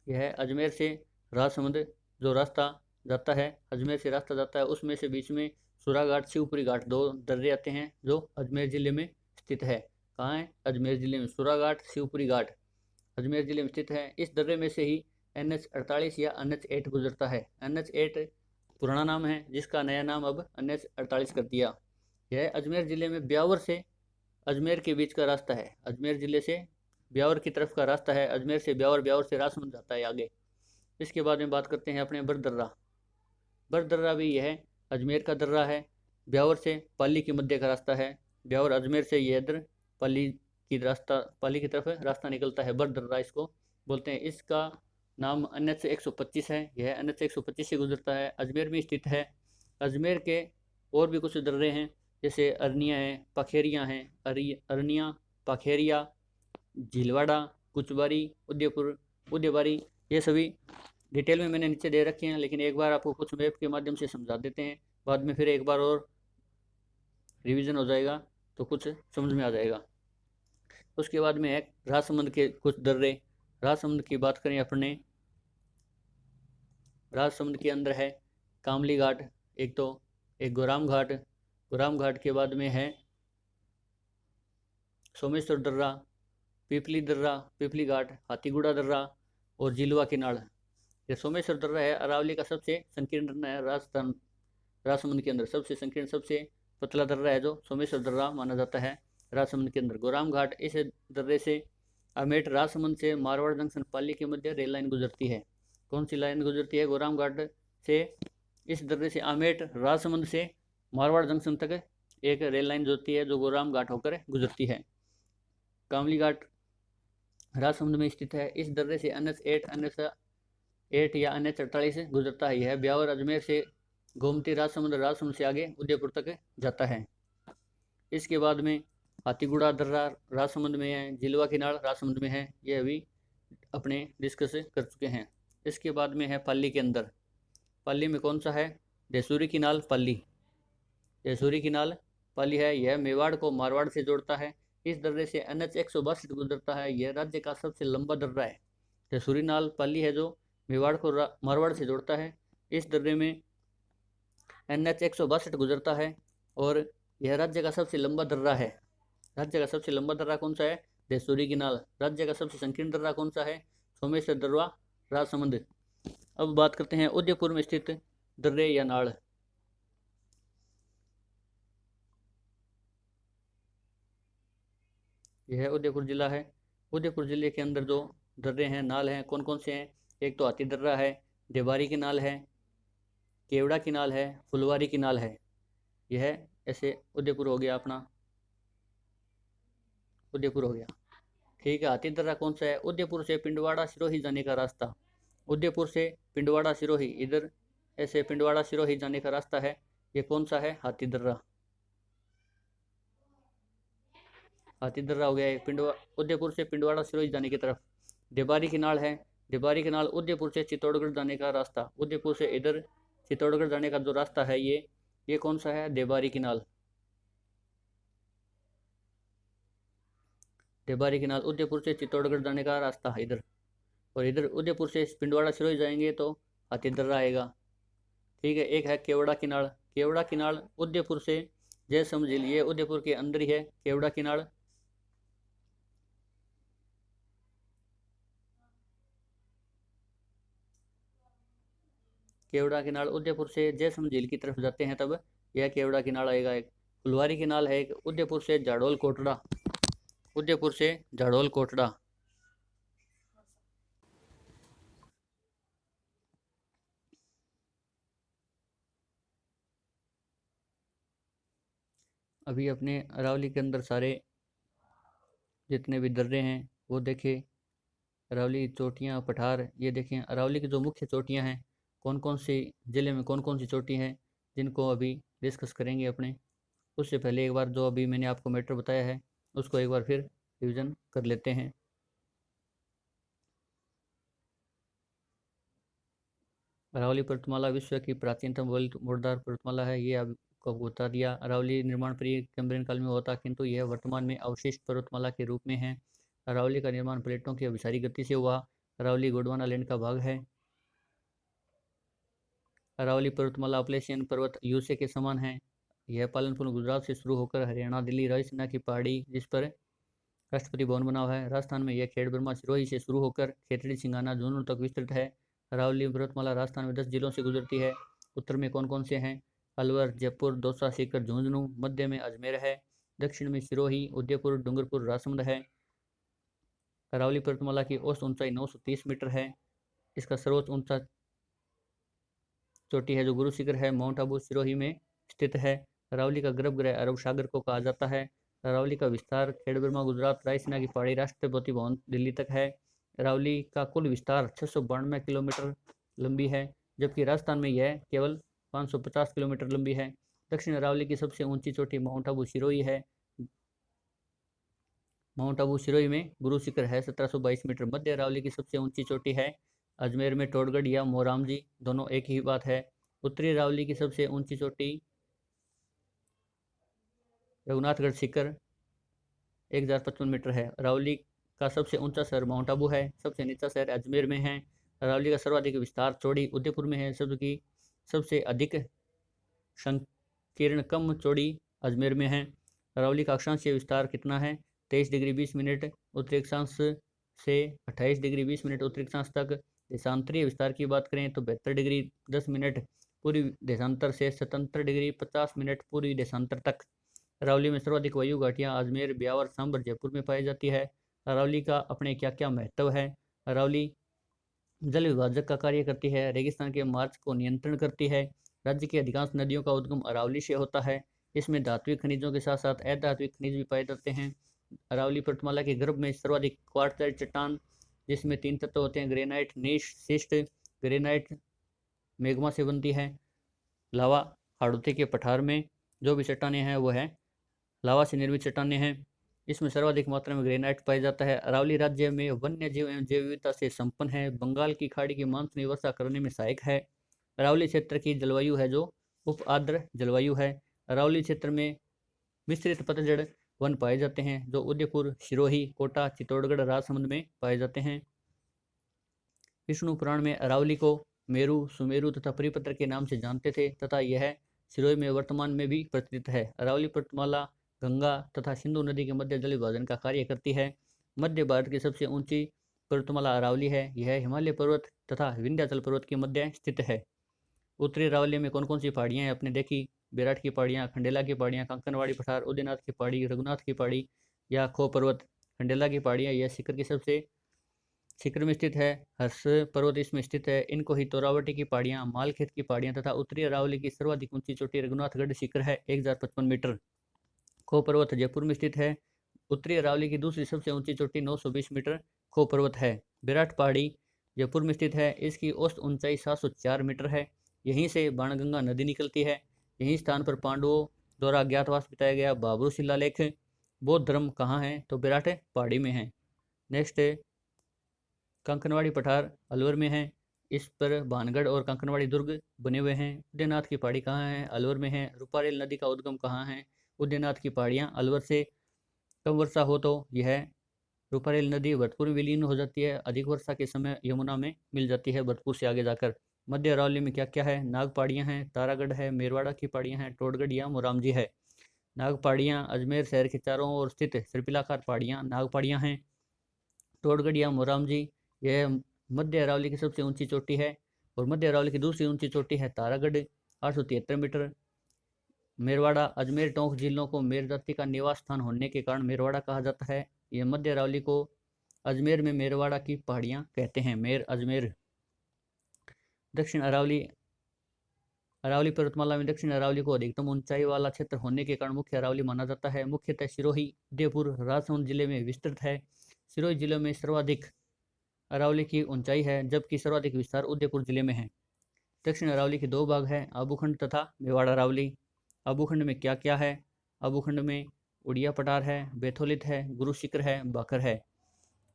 यह अजमेर से राजसमंद जो रास्ता जाता है, अजमेर से रास्ता जाता है, उसमें से बीच में सूरा घाट शिवपुरी घाट दो दर्रे आते हैं जो अजमेर ज़िले में स्थित है। कहाँ है? अजमेर ज़िले में। सूरा घाट शिवपुरी घाट अजमेर ज़िले में स्थित है। इस दर्रे में से ही NH48 या NH8 गुजरता है। NH8 पुराना नाम है जिसका नया नाम अब NH48 कर दिया। यह अजमेर ज़िले में ब्यावर से अजमेर के बीच का रास्ता है। अजमेर ज़िले से ब्यावर की तरफ का रास्ता है, अजमेर से ब्यावर, ब्यावर से राजसमंद जाता है आगे। इसके बाद में बात करते हैं अपने बरदर्रा। बरदर्रा भी यह अजमेर का दर्रा है, ब्यावर से पाली के मध्य का रास्ता है। ब्यावर अजमेर से यह इधर पाली की तरफ रास्ता निकलता है, बरदर्रा इसको बोलते हैं। इसका नाम NH125 है, यह NH125 से गुजरता है, अजमेर में स्थित है। अजमेर के और भी कुछ दर्रे हैं जैसे अरनिया है, पखेरियाँ हैं, अरनिया, पखेरिया, झीलवाड़ा, कुचबारी, उदयबारी, ये सभी डिटेल में मैंने नीचे दे रखे हैं, लेकिन एक बार आपको कुछ मैप के माध्यम से समझा देते हैं, बाद में फिर एक बार और रिवीजन हो जाएगा तो कुछ समझ में आ जाएगा। उसके बाद में है राजसमंद के कुछ दर्रे। राजसमंद की बात करें अपने, राजसमंद के अंदर है कामली घाट, एक गोराम घाट के बाद में है सोमेश्वर दर्रा, पिपली घाट, हाथीगुड़ा दर्रा और जिलवा किनाल। ये सोमेश्वर दर्रा है अरावली का सबसे संकीर्ण दर्रा है, राजसमंद के अंदर सबसे संकीर्ण, सबसे पतला दर्रा है जो सोमेश्वर दर्रा माना जाता है राजसमंद के अंदर। गोराम घाट, इस दर्रे से अमेठ राजसमंद से मारवाड़ जंक्शन पाली के मध्य रेल लाइन गुजरती है। कौन सी लाइन गुजरती है? गोराम घाट से, इस दर्रे से अमेठ राजसमंद से मारवाड़ जंक्शन तक एक रेल लाइन जुड़ती है जो गोराम घाट होकर गुजरती है। कामली घाट राजसमंद में स्थित है। इस दर्रे से NH8 या NH48 गुजरता है। यह ब्यावर अजमेर से गोमती राजसमंद से आगे उदयपुर तक जाता है। इसके बाद में हाथीगुड़ा दर्रा राजसमंद में है, जिलवा किनाल राजसमंद में है, यह अभी अपने डिस्कस कर चुके हैं। इसके बाद में है पाली के अंदर, पाली में कौन सा है? देसूरी किनाल पाली, देसूरी किनाल पाली है। यह मेवाड़ को मारवाड़ से जोड़ता है। इस दर्रे से NH162 गुजरता है। यह राज्य का सबसे लंबा दर्रा है। देसूरी नाल पाली है जो मेवाड़ को मारवाड़ से जोड़ता है। इस दर्रे में NH162 गुजरता है और यह राज्य का सबसे लंबा दर्रा है। राज्य का सबसे लंबा दर्रा कौन सा है? देसूरी किनाल। राज्य का सबसे संकीर्ण दर्रा कौन सा है? सोमेश्वर दर्रा, राजसमंद। अब बात करते हैं उदयपुर में स्थित दर्रे या नाड़। यह उदयपुर जिला है। उदयपुर जिले के अंदर जो दर्रे हैं, नाल हैं, कौन कौन से हैं? एक तो हाथी दर्रा है, देवारी की नाल है, केवड़ा की नाल है, फुलवारी की नाल है। यह ऐसे उदयपुर हो गया अपना, उदयपुर हो गया। ठीक है, हाथी दर्रा कौन सा है? उदयपुर से पिंडवाड़ा सिरोही जाने का रास्ता, उदयपुर से पिंडवाड़ा सिरोही, इधर ऐसे पिंडवाड़ा सिरोही जाने का रास्ता है। ये कौन सा है? हाथी दर्रा। हाथीदर्रा हो गया है उदयपुर से पिंडवाड़ा सिरोही जाने की तरफ। देबारी किनाल है, देबारी किनाल उदयपुर से चित्तौड़गढ़ जाने का रास्ता, उदयपुर से इधर चित्तौड़गढ़ जाने का जो रास्ता है ये कौन सा है, देबारी किनाल। देबारी किनाल उदयपुर से चित्तौड़गढ़ जाने का रास्ता है इधर, और इधर उदयपुर से पिंडवाड़ा सिरोही जाएंगे तो हाथीदर्रा आएगा। ठीक है, एक है केवड़ा किनाल, केवड़ा किनाल उदयपुर से जयसम झील, ये उदयपुर के अंदर ही है केवड़ा किनाल। केवड़ा किनाल उदयपुर से जयसम झील की तरफ जाते हैं तब यह केवड़ा किनाल आएगा। एक फुलवारी किनाल है, एक उदयपुर से झाड़ोल कोटड़ा, उदयपुर से झाड़ोल कोटड़ा। अभी अपने अरावली के अंदर सारे जितने भी दर्रे हैं वो देखे, अरावली चोटियाँ पठार, ये देखें अरावली की जो मुख्य चोटियाँ हैं, कौन कौन सी ज़िले में कौन कौन सी चोटी हैं, जिनको अभी डिस्कस करेंगे अपने। उससे पहले एक बार जो अभी मैंने आपको मैटर बताया है उसको एक बार फिर रिविज़न कर लेते हैं। अरावली पर्वतमाला विश्व की प्राचीनतम मुर्दार पर्वतमाला है, ये आपको बता दिया। अरावली निर्माण प्री कैम्ब्रियन काल में हुआ था, किंतु यह वर्तमान में अवशिष्ट पर्वतमाला के रूप में है। अरावली का निर्माण प्लेटों की अभिसारी गति से हुआ। अरावली गोंडवाना लैंड का भाग है। अरावली पर्वतमाला अपलेशियन पर्वत यूसे के समान है। यह पालनपुर गुजरात से शुरू होकर हरियाणा, दिल्ली, राजस्थान की पहाड़ी जिस पर राष्ट्रपति भवन बना हुआ है, राजस्थान में यह खेड़ ब्रह्मा सिरोही से शुरू होकर खेतड़ी सिंगाना झुंझुनू तक विस्तृत है। अरावली पर्वतमाला राजस्थान में 10 जिलों से गुजरती है। उत्तर में कौन कौन से हैं, अलवर, जयपुर, दौसा, सीकर, झुंझुनू। मध्य में अजमेर है। दक्षिण में सिरोही, उदयपुर, डूंगरपुर, राजसमंद है। अरावली पर्वतमाला की औसत ऊंचाई 930 मीटर है। इसका सर्वोच्च ऊंचा चोटी है जो गुरु शिखर है, माउंट आबू सिरोही में स्थित है। अरावली का गर्भगृह अरब सागर को कहा जाता है। अरावली का विस्तार खेड़ ब्रह्मा गुजरात, रायसीना की पहाड़ी, राष्ट्रपति भवन दिल्ली तक है। अरावली का कुल विस्तार 692 किलोमीटर लंबी है, जबकि राजस्थान में यह केवल 550 किलोमीटर लंबी है। दक्षिण अरावली की सबसे ऊंची चोटी माउंट आबू सिरोही है। माउंट आबू सिरोही में गुरु शिखर है 1722 मीटर। मध्य अरावली की सबसे ऊंची चोटी है अजमेर में टोडगढ़ या मोरामजी, दोनों एक ही बात है। उत्तरी अरावली की सबसे ऊंची चोटी रघुनाथगढ़ शिखर 1055 मीटर है। अरावली का सबसे ऊंचा शहर माउंट आबू है, सबसे नीचा शहर अजमेर में है। अरावली का सर्वाधिक विस्तार चौड़ी उदयपुर में है, जबकि सबसे अधिक संकीर्ण कम चौड़ी अजमेर में है। अरावली का अक्षांशीय विस्तार कितना है, 23 डिग्री 20 मिनट उत्तरी अक्षांश से 28 डिग्री 20 मिनट उत्तरी अक्षांश तक। देशांतरीय विस्तार की बात करें तो 72 डिग्री 10 मिनट पूर्वी देशांतर से 77 डिग्री 50 मिनट पूर्वी देशांतर तक। अरावली में सर्वाधिक वायु घाटियाँ अजमेर, ब्यावर, सांबर, जयपुर में पाई जाती है। अरावली का अपने क्या क्या महत्व है, अरावली जल विभाजक का कार्य करती है, रेगिस्तान के मार्च को नियंत्रण करती है। राज्य की अधिकांश नदियों का उद्गम अरावली से होता है। इसमें धात्विक खनिजों के साथ साथ अधात्विक खनिज भी पाए जाते हैं। अरावली पर्वतमाला के गर्भ में सर्वाधिक क्वार्टजाइट चट्टान, जिसमें 3 तत्व होते हैं, ग्रेनाइट, नीश, शिस्ट। ग्रेनाइट मेग्मा से बनती है। लावा हाड़ौती के पठार में जो भी चट्टानें हैं वो है लावा से निर्मित चट्टानें हैं। इसमें सर्वाधिक मात्रा में ग्रेनाइट पाया जाता है। अरावली राज्य में वन्य जीव एवं जैव विविधता से संपन्न है। बंगाल की खाड़ी की मानसूनी वर्षा करने में सहायक है। अरावली क्षेत्र की जलवायु है जो उप आर्द्र जलवायु है। अरावली क्षेत्र में मिश्रित पतझड़ वन पाए जाते हैं जो उदयपुर, सिरोही, कोटा, चित्तौड़गढ़, राजसमंद में पाए जाते हैं। विष्णु पुराण में अरावली को मेरु, सुमेरु तथा परिपत्र के नाम से जानते थे तथा यह सिरोही में वर्तमान में भी प्रचलित है। अरावली पर्वतमाला गंगा तथा सिंधु नदी के मध्य जल विभाजन का कार्य करती है। मध्य भारत की सबसे ऊंची पर्वतमाला अरावली है। यह हिमालय पर्वत तथा विंध्याचल पर्वत के मध्य स्थित है। उत्तरी अरावली में कौन कौन सी पहाड़ियाँ हैं आपने देखी, बेराट की पहाड़ियाँ, खंडेला की पहाड़ियाँ, कंकनवाड़ी पठार, उदयनाथ की पहाड़ी, रघुनाथ की पहाड़ी या खो पर्वत। खंडेला की पहाड़ियाँ यह शिखर की सबसे शिखर में स्थित है। हर्ष पर्वत इसमें स्थित है। इनको ही तोरावटी की पहाड़ियाँ, मालखेत की पहाड़ियाँ तथा उत्तरी अरावली की सर्वाधिक ऊंची चोटी रघुनाथगढ़ शिखर है 1055 मीटर। खो पर्वत जयपुर में स्थित है। उत्तरी अरावली की दूसरी सबसे ऊंची चोटी 920 मीटर खो पर्वत है। विराट पहाड़ी जयपुर में स्थित है। इसकी औसत ऊंचाई 704 मीटर है। यहीं से बाणगंगा नदी निकलती है। यही स्थान पर पांडवों द्वारा अज्ञातवास बिताया गया बाबरू शिलालेख बौद्ध धर्म कहाँ है, तो विराट पहाड़ी में है। नेक्स्ट है कंकनवाड़ी पठार अलवर में है। इस पर भानगढ़ और कंकनवाड़ी दुर्ग बने हुए हैं। उदयनाथ की पहाड़ी कहाँ है, अलवर में है। रूपारेल नदी का उद्गम कहाँ है, उदयनाथ की पहाड़ियाँ अलवर से कम वर्षा हो तो यह रूपारेल नदी भरतपुर में विलीन हो जाती है, अधिक वर्षा के समय यमुना में मिल जाती है भरतपुर से आगे जाकर। मध्य अरावली में क्या क्या है, नाग पहाड़ियाँ हैं, तारागढ़ है, मेरवाड़ा की पहाड़ियाँ हैं, टोडगढ़ या मोरामजी है। नाग पहाड़ियाँ अजमेर शहर के चारों ओर स्थित सर्पिलाकार पहाड़ियाँ नाग पहाड़ियाँ हैं। टोडगढ़ या मोरामजी यह मध्य अरावली की सबसे ऊंची चोटी है। और मध्य अरावली की दूसरी ऊंची चोटी है तारागढ़ 873 मीटर। मेरवाड़ा अजमेर टोंक जिलों को मेर जाति का निवास स्थान होने के कारण मेरवाड़ा कहा जाता है। यह मध्य अरावली को अजमेर में मेरवाड़ा की पहाड़ियाँ कहते हैं, मेर अजमेर। दक्षिण अरावली अरावली पर्वतमाला में दक्षिण अरावली को अधिकतम ऊंचाई वाला क्षेत्र होने के कारण मुख्य अरावली माना जाता है। मुख्यतः सिरोही उदयपुर राजसमंद जिले में विस्तृत है। सिरोही जिले में सर्वाधिक अरावली की ऊंचाई है, जबकि सर्वाधिक विस्तार उदयपुर जिले में है। दक्षिण अरावली के दो भाग हैं, आबूखंड तथा मेवाड़ अरावली। आबूखंड में क्या क्या है, आबूखंड में उड़िया पठार है, बैथोलित है, गुरु शिखर है, बाकर है।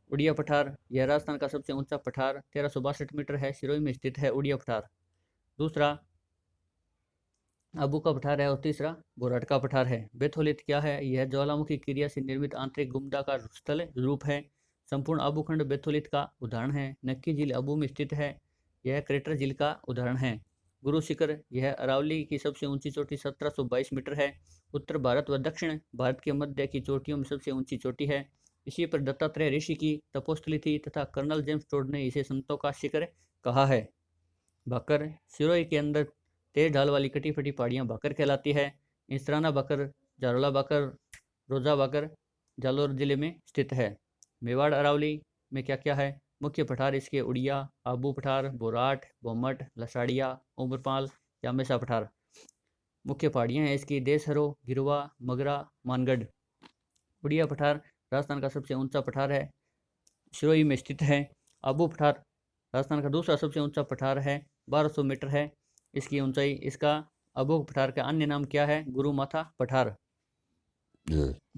उड़िया पठार यह राजस्थान का सबसे ऊंचा पठार 1362 मीटर है, सिरोही में स्थित है उड़िया पठार। दूसरा आबू का पठार है और तीसरा बोराट का पठार है। बेथोलित क्या है, यह ज्वालामुखी क्रिया से निर्मित आंतरिक गुम्फदाकार स्थल रूप है। संपूर्ण आबूखंड बेथोलित का उदाहरण है। नक्की झील आबू में स्थित है, यह क्रेटर झील का उदाहरण है। गुरु शिखर यह अरावली की सबसे ऊंची चोटी 1722 मीटर है। उत्तर भारत व दक्षिण भारत के मध्य की चोटियों में सबसे ऊंची चोटी है। इसी पर दत्तात्रेय ऋषि की तपोस्थली थी तथा कर्नल जेम्स टोड ने इसे संतों का शिखर कहा है। भाकर सिरोही के अंदर तेज ढाल वाली कटी फटी पहाड़ियाँ भाकर कहलाती है। इंसराना भाकर, जारोला भाकर, रोजा भाकर जालोर जिले में स्थित है। मेवाड़ अरावली में क्या क्या है, मुख्य पठार इसके उड़िया, आबू पठार, बोराट, बोमट, लसाड़िया, उमरपाल, यामेसा पठार। मुख्य पहाड़ियाँ हैं इसकी देसहरो, गिरवा, मगरा, मानगढ़। उड़िया पठार राजस्थान का सबसे ऊंचा पठार है, सिरोही में स्थित है। आबू पठार राजस्थान का दूसरा सबसे ऊंचा पठार है, 1200 मीटर है इसकी ऊंचाई। इसका आबू पठार का अन्य नाम क्या है, गुरु माथा पठार।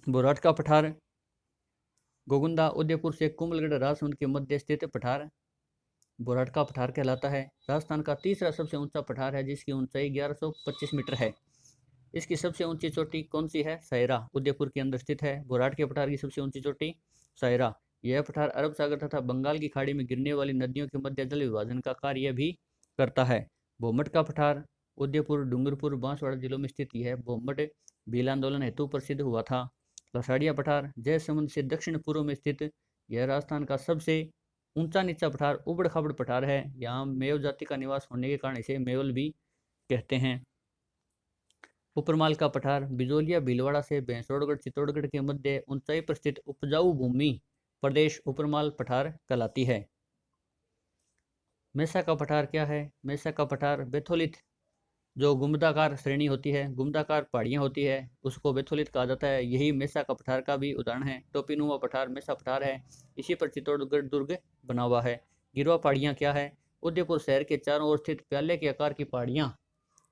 बोराट का पठार गोगुंदा उदयपुर से कुंभलगढ़ राजसमंद के मध्य स्थित पठार बोराट का पठार कहलाता है। राजस्थान का तीसरा सबसे ऊंचा पठार है जिसकी ऊंचाई 1125 मीटर है। इसकी सबसे ऊंची चोटी कौन सी है, सायरा, उदयपुर के अंदर स्थित है। बोराट के पठार की सबसे ऊंची चोटी सायरा। यह पठार अरब सागर तथा बंगाल की खाड़ी में गिरने वाली नदियों के मध्य जल विभाजन का कार्य भी करता है। बोमट का पठार उदयपुर, डूंगरपुर, बांसवाड़ा जिलों में स्थित यह बोमट भील आंदोलन हेतु प्रसिद्ध हुआ था। लसाड़िया पठार जयसमुंद से दक्षिण पूर्व में स्थित यह राजस्थान का सबसे ऊंचा नीचा पठार उबड़ खाबड़ पठार है। यहाँ मेव जाति का निवास होने के कारण इसे मेवल भी कहते हैं। उपरमाल का पठार बिजोलिया भीलवाड़ा से भैंसरोडगढ़ चित्तौड़गढ़ के मध्य ऊंचाई पर स्थित उपजाऊ भूमि प्रदेश उपरमाल पठार कहलाती है। मेसा का पठार क्या है, मेसा का पठार बेथोलित जो गुम्बदाकार श्रेणी होती है, गुम्बदाकार पहाड़ियाँ होती है, उसको बेथोलित कहा जाता है। यही मेसा का पठार का भी उदाहरण है। टोपीनुमा पठार मेसा पठार है, इसी पर चित्तौड़गढ़ दुर्ग बना हुआ है। गिरवा पहाड़ियाँ क्या है, उदयपुर शहर के चारों ओर स्थित प्याले के आकार की पहाड़ियाँ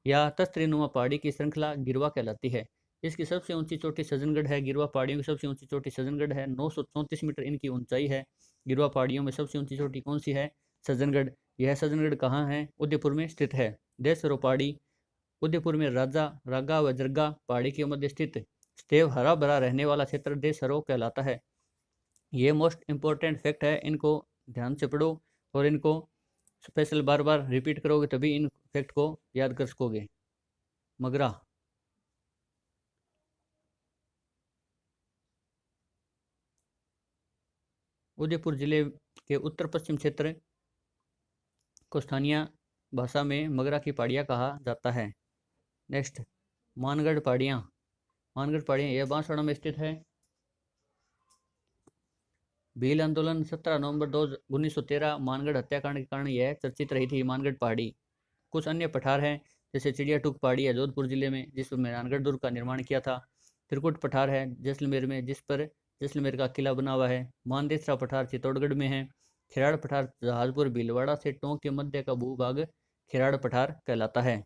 या तस्तरीनुमा पहाड़ी की श्रृंखला गिरवा कहलाती है। इसकी सबसे ऊंची चोटी सजनगढ़ है। गिरवा पहाड़ियों की सबसे ऊंची चोटी सजनगढ़ है, 934 मीटर इनकी ऊंचाई है। गिरवा पहाड़ियों में सबसे ऊंची चोटी कौन सी है, सजनगढ़। यह सजनगढ़ कहाँ है, उदयपुर में स्थित है। देसरो पहाड़ी उदयपुर में राजा रागा व जरगा पहाड़ी के मध्य स्थित स्तेव हरा भरा रहने वाला क्षेत्र देसरो कहलाता है। ये मोस्ट इंपॉर्टेंट फैक्ट है, इनको ध्यान से पढ़ो और इनको स्पेशल बार बार रिपीट करोगे तभी इन फैक्ट को याद कर सकोगे। मगरा उदयपुर जिले के उत्तर पश्चिम क्षेत्र को स्थानीय भाषा में मगरा की पहाड़ियाँ कहा जाता है। नेक्स्ट मानगढ़ पहाड़ियाँ। मानगढ़ पहाड़ियाँ यह बांसवाड़ा में स्थित है। भील आंदोलन 17 नवंबर 1913 मानगढ़ हत्याकांड के कारण यह चर्चित रही थी मानगढ़ पहाड़ी। कुछ अन्य पठार हैं जैसे चिड़िया टूक पहाड़ी है जोधपुर जिले में, जिस पर मेहरानगढ़ दुर्ग का निर्माण किया था। त्रिकुट पठार है जैसलमेर में, जिस पर जैसलमेर का किला बना हुआ है। मानदेसरा पठार चित्तौड़गढ़ में है। खिराड़ पठार जहाजपुर भीलवाड़ा से टोंक के मध्य का भूभाग खिराड़ पठार कहलाता है।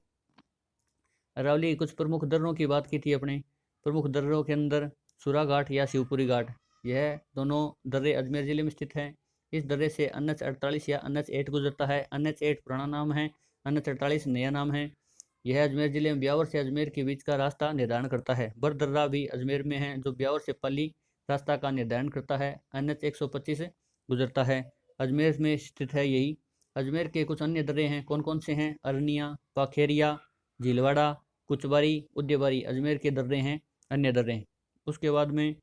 अरावली कुछ प्रमुख दर्रों की बात की थी अपने। प्रमुख दर्रों के अंदर सुरा घाट या शिवपुरी घाट, यह दोनों दर्रे अजमेर ज़िले में स्थित हैं। इस दर्रे से NH 48 या NH 8 गुजरता है। NH 8 पुराना नाम है, NH 48 नया नाम है। यह अजमेर ज़िले में ब्यावर से अजमेर के बीच का रास्ता निर्धारण करता है। बर दर्रा भी अजमेर में है, जो ब्यावर से पाली रास्ता का निर्धारण करता है। NH 125 गुजरता है, अजमेर में स्थित है यही। अजमेर के कुछ अन्य दर्रे हैं, कौन कौन से हैं? अरनिया, पाखेरिया, झीलवाड़ा, कुचबारी, उद्यबारी अजमेर के दर्रे हैं, अन्य दर्रे। उसके बाद में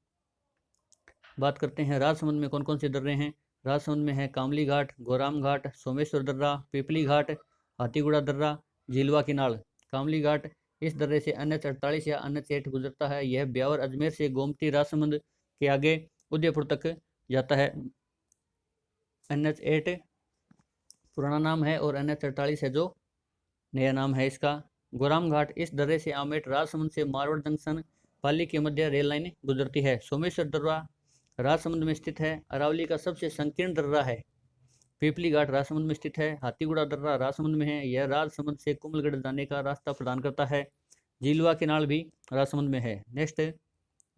बात करते हैं राजसमंद में कौन कौन से दर्रे हैं। राजसमंद में है कामली घाट, गोराम घाट, सोमेश्वर दर्रा, पिपली घाट, हाथीगुड़ा दर्रा, झीलवा किनाल। कामली घाट, इस दर्रे से NH 48 या NH 8 गुजरता है। यह ब्यावर अजमेर से गोमती राजसमंद के आगे उदयपुर तक जाता है। NH 8 पुराना नाम है और NH 48 है जो नया नाम है इसका। गोराम घाट, इस दर्रे से आमेट राजसमंद से मारवाड़ जंक्शन पाली के मध्य रेल लाइन गुजरती है। सोमेश्वर दर्रा राजसमंद में स्थित है, अरावली का सबसे संकीर्ण दर्रा है। पिपली घाट राजसमंद में स्थित है। हाथीगुड़ा दर्रा राजसमंद में है, यह राजसमंद से कुमलगढ़ जाने का रास्ता प्रदान करता है। झीलवा किनाल भी राजसमंद में है। नेक्स्ट,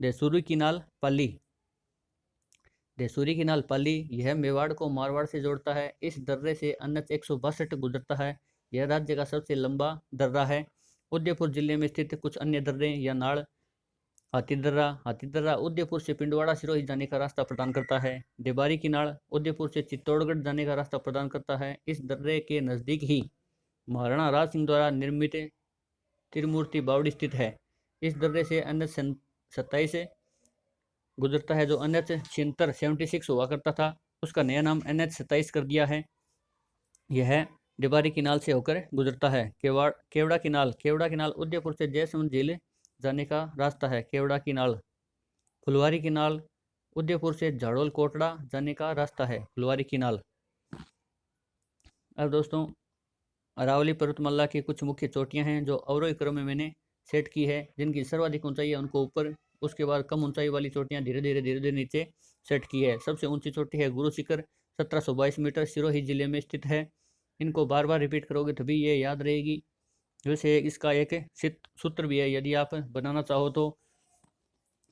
देसूरी किनाल पाली। देसूरी किनाल पाली, यह मेवाड़ को मारवाड़ से जोड़ता है। इस दर्रे से NH 162 गुजरता है। यह राज्य का सबसे लंबा दर्रा है। उदयपुर जिले में स्थित कुछ अन्य दर्रे या नाड़। हाथीदर्रा उदयपुर से पिंडवाड़ा सिरोही जाने का रास्ता प्रदान करता है। देबारी की नाड़ उदयपुर से चित्तौड़गढ़ जाने का रास्ता प्रदान करता है। इस दर्रे के नज़दीक ही महाराणा राज सिंह द्वारा निर्मित त्रिमूर्ति बावड़ी स्थित है। इस दर्रे से NH 27 गुजरता है, जो NH 76 हुआ करता था, उसका नया नाम NH 27 कर दिया है। यह डिबारी किनाल से होकर गुजरता है। केवड़ा किनाल उदयपुर से जयसमंद झील जाने का रास्ता है। केवड़ा किनाल। फुलवारी किनाल उदयपुर से झाड़ोल कोटड़ा जाने का रास्ता है। फुलवारी किनाल। अब दोस्तों, अरावली पर्वतमाला की कुछ मुख्य चोटियां हैं जो अवरोही क्रम में मैंने सेट की है। जिनकी सर्वाधिक ऊंचाई है उनको ऊपर, उसके बाद कम ऊंचाई वाली चोटियां धीरे धीरे नीचे सेट की है। सबसे ऊंची चोटी है गुरु शिखर, 1722 मीटर, सिरोही जिले में स्थित है। इनको बार बार रिपीट करोगे तभी ये याद रहेगी। वैसे इसका एक सूत्र भी है, यदि आप बनाना चाहो तो।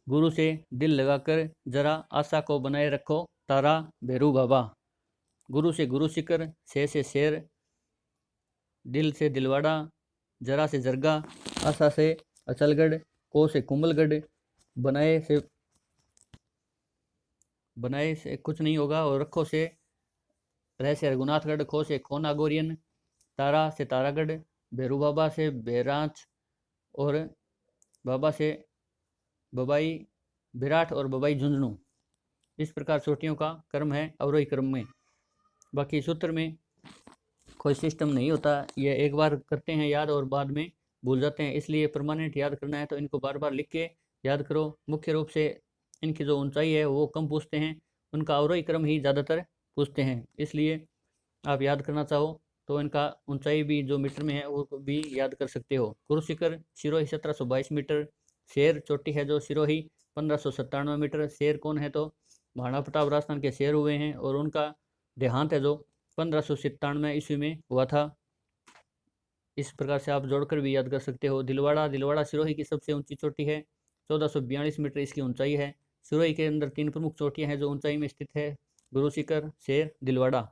गुरु से दिल लगाकर जरा आशा को बनाए रखो तारा भैरू बाबा। गुरु से गुरु शिखर, से शेर, दिल से दिलवाड़ा, जरा से जरगा, आशा से अचलगढ़, को से कुंभलगढ़, बनाए से कुछ नहीं होगा, और रखो से रह से रघुनाथगढ़, खो से खोना गोरियन, तारा से तारागढ़, भैरू बाबा से बैरांच, और बाबा से बबाई विराट और बबाई झुंझुनू। इस प्रकार चोटियों का क्रम है अवरोही क्रम में। बाकी सूत्र में कोई सिस्टम नहीं होता, ये एक बार करते हैं याद और बाद में भूल जाते हैं, इसलिए परमानेंट याद करना है तो इनको बार बार लिख के याद करो। मुख्य रूप से इनकी जो ऊंचाई है वो कम पूछते हैं, उनका अवरोही क्रम ही ज़्यादातर पूछते हैं, इसलिए आप याद करना चाहो तो इनका ऊंचाई भी जो मीटर में है वो भी याद कर सकते हो। गुरु शिखर सिरोही 1722 मीटर। शेर चोटी है जो सिरोही 1597 मीटर। शेर कौन है तो महाराणा प्रताप राजस्थान के शेर हुए हैं, और उनका देहांत है जो 1597 ईस्वी में हुआ था। इस प्रकार से आप जोड़कर भी याद कर सकते हो। दिलवाड़ा सिरोही की सबसे ऊंची चोटी है, 1442 मीटर इसकी ऊंचाई है। सिरोही के अंदर 3 प्रमुख चोटियां हैं जो ऊंचाई में स्थित है, गुरु शिखर, शेर, दिलवाड़ा।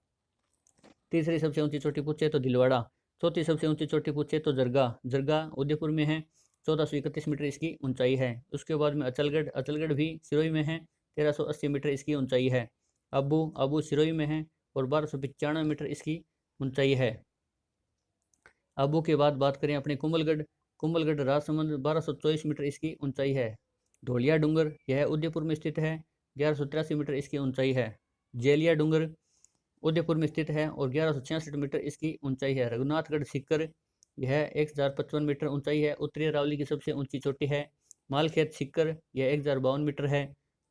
तीसरी सबसे ऊंची चोटी पूछे तो दिलवाड़ा। चौथी सबसे ऊंची चोटी पूछे तो जरगा उदयपुर में है, 1431 मीटर इसकी ऊंचाई है। उसके बाद में अचलगढ़ भी सिरोही में है, 1380 मीटर इसकी ऊंचाई है। अबू सिरोही में है और 1295 मीटर इसकी ऊंचाई है। अबू के बाद बात करें अपने कुंभलगढ़ राजसमंद, 1224 मीटर इसकी ऊंचाई है। ढोलिया डूंगर, यह उदयपुर में स्थित है, 1183 मीटर इसकी ऊंचाई है। जेलिया डूंगर उदयपुर में स्थित है और 1166 मीटर इसकी ऊंचाई है। रघुनाथगढ़ सिक्कर, यह 1055 मीटर ऊंचाई है, उत्तरी अरावली की सबसे ऊंची चोटी है। मालखेत सिक्कर, यह 1052 मीटर है।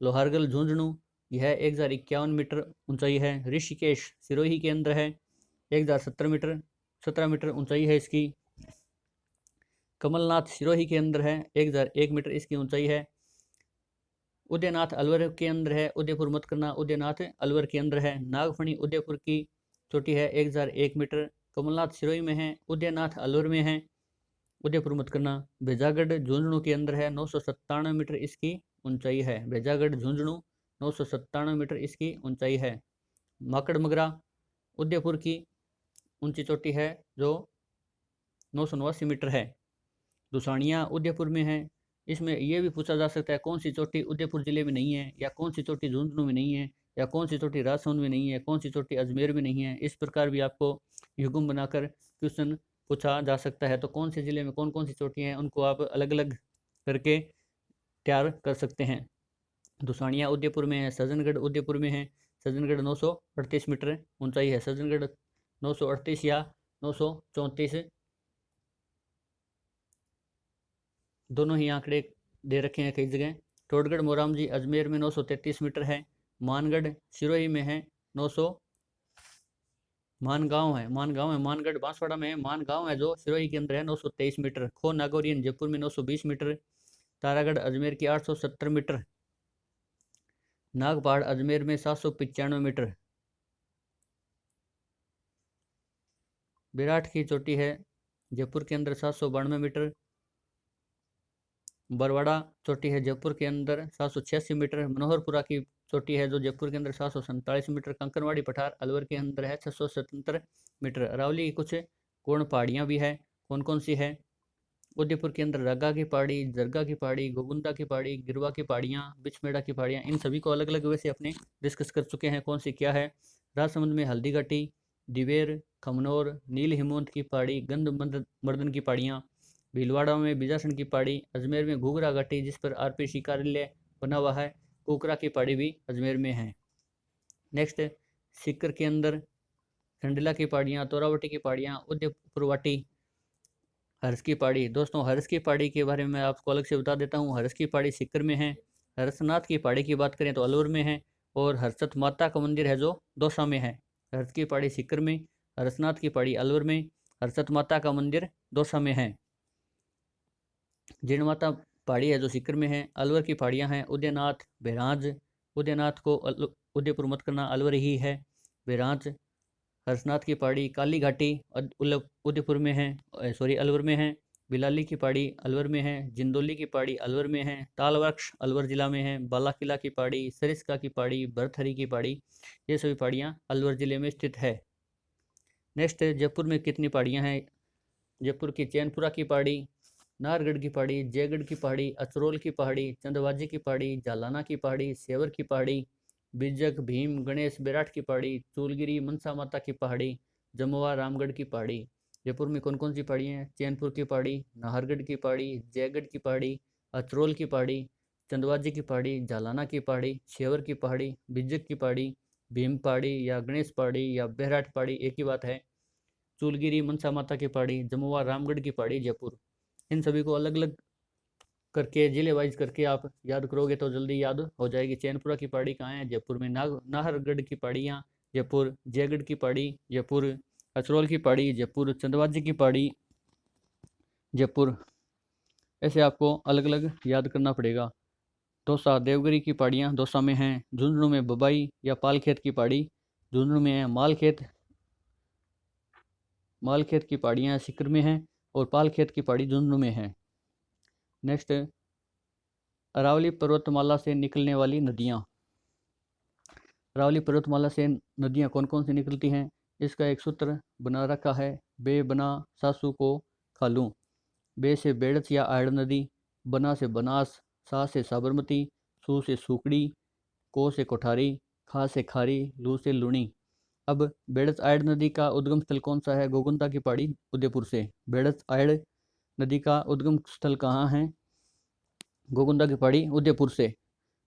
लोहारगल झुंझुनू, यह 1051 मीटर ऊंचाई है। ऋषिकेश सिरोही के अंदर है, 17 मीटर ऊंचाई है इसकी। कमलनाथ सिरोही के अंदर है, 1001 मीटर इसकी ऊंचाई है। उदयनाथ अलवर के अंदर है, उदयपुर मत करना, उदयनाथ अलवर के अंदर है। नागफणी उदयपुर की चोटी है, 1001 मीटर। कमलनाथ सिरोही में है, उदयनाथ अलवर में है, उदयपुर मत करना। भेजागढ़ झुंझुनू के अंदर है, 997 मीटर इसकी ऊंचाई है। भेजागढ़ झुंझुनू 997 मीटर इसकी ऊंचाई है। माकड़ मगरा उदयपुर की ऊंची चोटी है जो 989 मीटर है। दुसानिया उदयपुर में है। इसमें यह भी पूछा जा सकता है कौन सी चोटी उदयपुर जिले में नहीं है, या कौन सी चोटी झुंझुनू में नहीं है, या कौन सी चोटी राजसमंद में नहीं है, कौन सी चोटी अजमेर में नहीं है। इस प्रकार भी आपको युग्म बनाकर क्वेश्चन पूछा जा सकता है। तो कौन से जिले में कौन कौन सी चोटियाँ हैं उनको आप अलग अलग करके तैयार कर सकते हैं। दुसानिया उदयपुर में है, सज्जनगढ़ उदयपुर में है। सज्जनगढ़ 938 मीटर ऊंचाई है। सज्जनगढ़ 938 या 934 दोनों ही आंकड़े दे रखे हैं कई जगह। टोडगढ़ मोरामजी अजमेर में 933 मीटर है। मानगढ़ सिरोही में है 900 मानगढ़ बांसवाड़ा में है। मानगांव है जो सिरोही के अंदर है 923 मीटर। खो नागौरियन जयपुर में 920 मीटर। तारागढ़ अजमेर की 870 मीटर। नागपहाड़ अजमेर में 795 मीटर। विराट की चोटी है जयपुर के अंदर 792 मीटर। बरवाड़ा चोटी है जयपुर के अंदर 786 मीटर। मनोहरपुरा की चोटी है जो जयपुर के अंदर 747 मीटर। कंकरवाड़ी पठार अलवर के अंदर है 677 मीटर। अरावली की कुछ कोण पहाड़ियाँ भी है। कौन कौन सी है? उदयपुर के अंदर रग्गा की पहाड़ी, जरगा की पहाड़ी, गोगुंदा की पहाड़ी, गिरवा की पहाड़ियाँ, बिछमेड़ा की पहाड़ियाँ, इन सभी को अलग अलग वैसे अपने डिस्कस कर चुके हैं कौन सी क्या है। राजसमंद में हल्दी घाटी, दिवेर, खमनौर, नील हिमवंत की पहाड़ी, गंध मर्दन की पहाड़ियाँ, भीलवाड़ा में बिजासन की पहाड़ी, अजमेर में घुघरा घाटी जिस पर आरपीसी कार्यालय बना हुआ है, कुकरा की पहाड़ी भी अजमेर में है। नेक्स्ट सीकर के अंदर खंडला की पहाड़ियाँ, तोरावटी की पहाड़ियाँ, उदयपुर वाटी, हर्ष की पहाड़ी। दोस्तों हर्ष की पहाड़ी के बारे में आपको अलग से बता देता हूँ। हर्ष की पहाड़ी सीकर में है। हर्षनाथ की पहाड़ी की बात करें तो अलवर में है। और हर्षत माता का मंदिर है जो दौसा में है। हर्ष की पहाड़ी सीकर में, हर्षनाथ की पहाड़ी अलवर में, हर्षत माता का मंदिर दौसा में है। जीर्ण माता पहाड़ी है जो सीकर में है। अलवर की पहाड़ियाँ हैं उदयनाथ, बेराज। उदयनाथ को उदयपुर मत करना, अलवर ही है। बेराज, हर्षनाथ की पहाड़ी, काली घाटी उदयपुर में है, सॉरी अलवर में है। बिलाली की पहाड़ी अलवर में है। जिंदोली की पहाड़ी अलवर में है। तालवृक्ष अलवर जिला में है। बाला किला की पहाड़ी, सरिस्का की पहाड़ी, भरथरी की पहाड़ी, ये सभी पहाड़ियाँ अलवर जिले में स्थित है। नेक्स्ट जयपुर में कितनी पहाड़ियाँ हैं? जयपुर की चैनपुरा की पहाड़ी, नाहरगढ़ की पहाड़ी, जयगढ़ की पहाड़ी, अचरोल की पहाड़ी, चंदबाजी की पहाड़ी, जालाना की पहाड़ी, सेवर की पहाड़ी, बिजक, भीम, गणेश, बेराट की पहाड़ी, चूलगिरी, मनसा माता की पहाड़ी, जमुआ, रामगढ़ की पहाड़ी। जयपुर में कौन कौन सी पहाड़ी हैं? चैनपुर की पहाड़ी, नाहरगढ़ की पहाड़ी, जयगढ़ की पहाड़ी, अचरोल की पहाड़ी, चंदबाजी की पहाड़ी, जालाना की पहाड़ी, सेवर की पहाड़ी, बिजक की पहाड़ी, भीम पहाड़ी या गणेश पहाड़ी या बेराट पहाड़ी, एक ही बात है। चूलगिरी, मनसा माता की पहाड़ी, जमुआ, रामगढ़ की पहाड़ी, जयपुर। इन सभी को अलग अलग करके जिले वाइज करके आप याद करोगे तो जल्दी याद हो जाएगी। चैनपुरा की पहाड़ी कहाँ है? जयपुर में। नाहरगढ़ की पहाड़ियाँ जयपुर। जयगढ़ की पहाड़ी जयपुर। अचरोल की पहाड़ी जयपुर। चंदबाजी की पहाड़ी जयपुर। ऐसे आपको अलग अलग याद करना पड़ेगा। दौसा, देवगिरी की पहाड़ियाँ दौसा में हैं। झुंझुनू में बबाई या पालखेत की पहाड़ी झुंझुनू में है। मालखेत की पहाड़ियाँ सीकर में हैं और पालखेत की पहाड़ी झुंझुनू में है। नेक्स्ट अरावली पर्वतमाला से निकलने वाली नदियाँ। अरावली पर्वतमाला से नदियाँ कौन कौन सी निकलती हैं? इसका एक सूत्र बना रखा है। बे बना सासू को खालूं। बे से बेड़च या आयड़ नदी, बना से बनास, सा से साबरमती, सू से सूकड़ी, को से कोठारी, खा से खारी, लू से लुणी। अब बेड़च आयड़ नदी का उद्गम स्थल कौन सा है? गोगुंदा की पहाड़ी उदयपुर से। बेड़च आयड़ नदी का उद्गम स्थल कहाँ है? गोगुंदा की पहाड़ी उदयपुर से।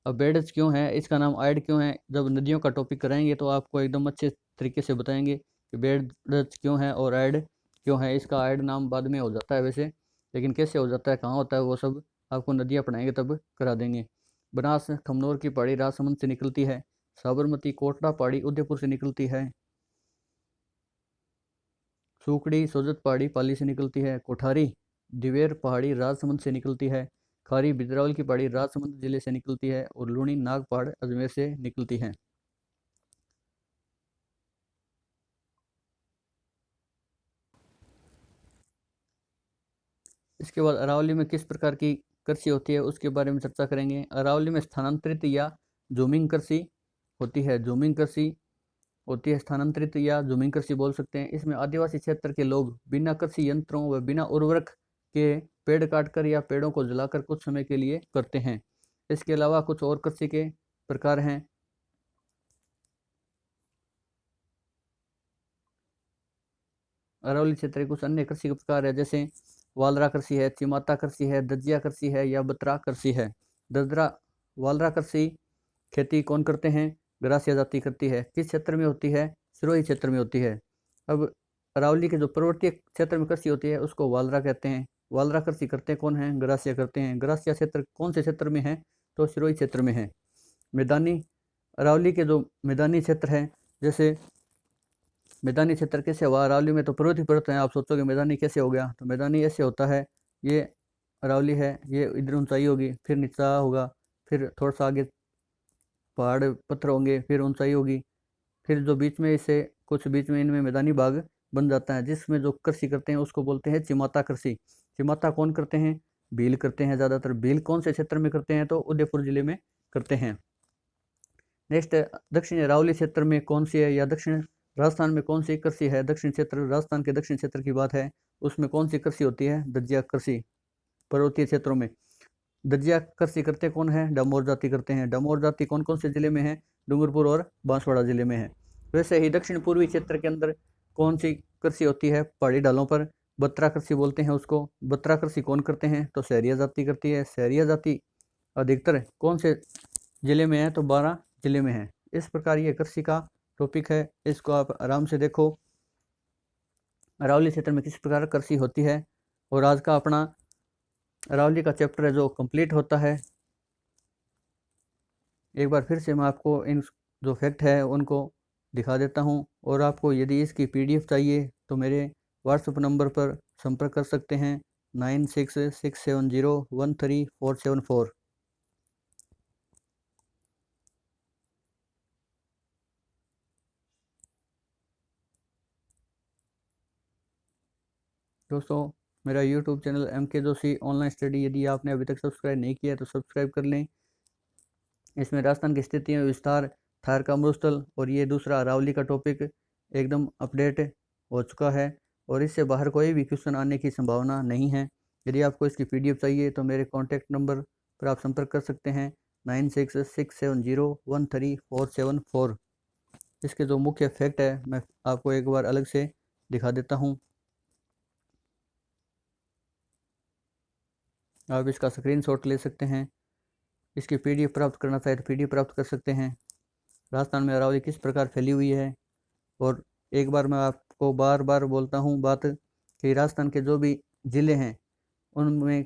अब बेड़च क्यों है, इसका नाम आयड क्यों है, जब नदियों का टॉपिक कराएंगे तो आपको एकदम अच्छे तरीके से बताएंगे कि बेड़च क्यों है और आयड क्यों है। इसका आयड नाम बाद में हो जाता है वैसे, लेकिन कैसे हो जाता है, कहाँ होता है, वो सब आपको नदियाँ पढ़ाएंगे तब करा देंगे। बनास खमनौर की पहाड़ी राजसमंद से निकलती है। साबरमती कोटड़ा पहाड़ी उदयपुर से निकलती है। सूकड़ी सोजत पहाड़ी पाली से निकलती है। कोठारी दिवेर पहाड़ी राजसमंद से निकलती है। खारी बिजरावल की पहाड़ी राजसमंद जिले से निकलती है। और लूणी नाग पहाड़ अजमेर से निकलती है। इसके बाद अरावली में किस प्रकार की कृषि होती है उसके बारे में चर्चा करेंगे। अरावली में स्थानांतरित या जूमिंग कृषि होती है। जूमिंग कृषि होती है, स्थानांतरित या जूमिंग कृषि बोल सकते हैं। इसमें आदिवासी क्षेत्र के लोग बिना कृषि यंत्रों व बिना उर्वरक के पेड़ काटकर या पेड़ों को जलाकर कुछ समय के लिए करते हैं। इसके अलावा कुछ और कृषि के प्रकार हैं। अरावली क्षेत्र के कुछ अन्य कृषि के प्रकार है, जैसे वालरा कृषि है, चिमाता कृषि है, दजिया कृषि है या बत्रा कृषि है। ददरा वालरा कृषि खेती कौन करते हैं? ग्रासिया जाति करती है। किस क्षेत्र में होती है? सिरोही क्षेत्र में होती है। अब अरावली के जो पर्वतीय क्षेत्र में कृषि होती है उसको वालरा कहते हैं। वालरा कृषि करते कौन है? ग्रासिया करते हैं। ग्रासिया क्षेत्र कौन से क्षेत्र में है? तो सिरोही क्षेत्र में है। मैदानी अरावली के जो मैदानी क्षेत्र है, जैसे मैदानी क्षेत्र कैसे हुआ? अरावली में तो पर्वतीय पर्वत है, आप सोचोगे मैदानी कैसे हो गया? तो मैदानी ऐसे होता है, ये अरावली है, ये इधर ऊंचाई होगी, फिर नीचा होगा, फिर थोड़ा सा आगे पहाड़ पत्थर होंगे, फिर ऊंचाई होगी, फिर जो बीच में इसे कुछ बीच में इनमें मैदानी भाग बन जाता है, जिसमें जो कृषि करते हैं उसको बोलते हैं चिमाता कृषि। चिमाता कौन करते हैं? भील करते हैं ज़्यादातर। भील कौन से क्षेत्र में करते हैं? तो उदयपुर जिले में करते हैं। नेक्स्ट, दक्षिण अरावली क्षेत्र में कौन सी है, या दक्षिण राजस्थान में कौन सी कृषि है? दक्षिण क्षेत्र, राजस्थान के दक्षिण क्षेत्र की बात है, उसमें कौन सी कृषि होती है? दजिया कृषि। पर्वतीय क्षेत्रों में दजिया कृषि करते कौन है? डामोर जाति करते हैं। डामोर जाति कौन कौन से जिले में है? डूंगरपुर और बांसवाड़ा जिले में है। वैसे ही दक्षिण पूर्वी क्षेत्र के अंदर कौन सी कृषि होती है? पहाड़ी ढालों पर बत्रा कृषि बोलते हैं उसको। बत्रा कृषि कौन करते हैं? तो सहरिया जाति करती है। सहरिया जाति अधिकतर कौन से जिले में है? तो 12 जिले में है। इस प्रकार ये कृषि का टॉपिक है, इसको आप आराम से देखो। अरावली क्षेत्र में किस प्रकार कृषि होती है, और आज का अपना अरावली का चैप्टर है जो कंप्लीट होता है। एक बार फिर से मैं आपको इन जो फैक्ट है उनको दिखा देता हूं, और आपको यदि इसकी पीडीएफ चाहिए तो मेरे व्हाट्सएप नंबर पर संपर्क कर सकते हैं, 9667013474। दोस्तों, मेरा YouTube channel MK Joshi online study, यदि आपने अभी तक सब्सक्राइब नहीं किया तो सब्सक्राइब कर लें। इसमें राजस्थान की स्थितियाँ विस्तार, थार का मरुस्थल और ये दूसरा अरावली का टॉपिक एकदम अपडेट हो चुका है, और इससे बाहर कोई भी क्वेश्चन आने की संभावना नहीं है। यदि आपको इसकी पीडीएफ चाहिए तो मेरे कॉन्टैक्ट नंबर पर आप संपर्क कर सकते हैं, 9667013474। इसके जो मुख्य फैक्ट है मैं आपको एक बार अलग से दिखा देता हूँ। आप इसका स्क्रीनशॉट ले सकते हैं। इसकी पीडीएफ प्राप्त करना चाहे तो पीडीएफ प्राप्त कर सकते हैं। राजस्थान में अरावली किस प्रकार फैली हुई है, और एक बार मैं आपको बार बार बोलता हूँ बात कि राजस्थान के जो भी ज़िले हैं उनमें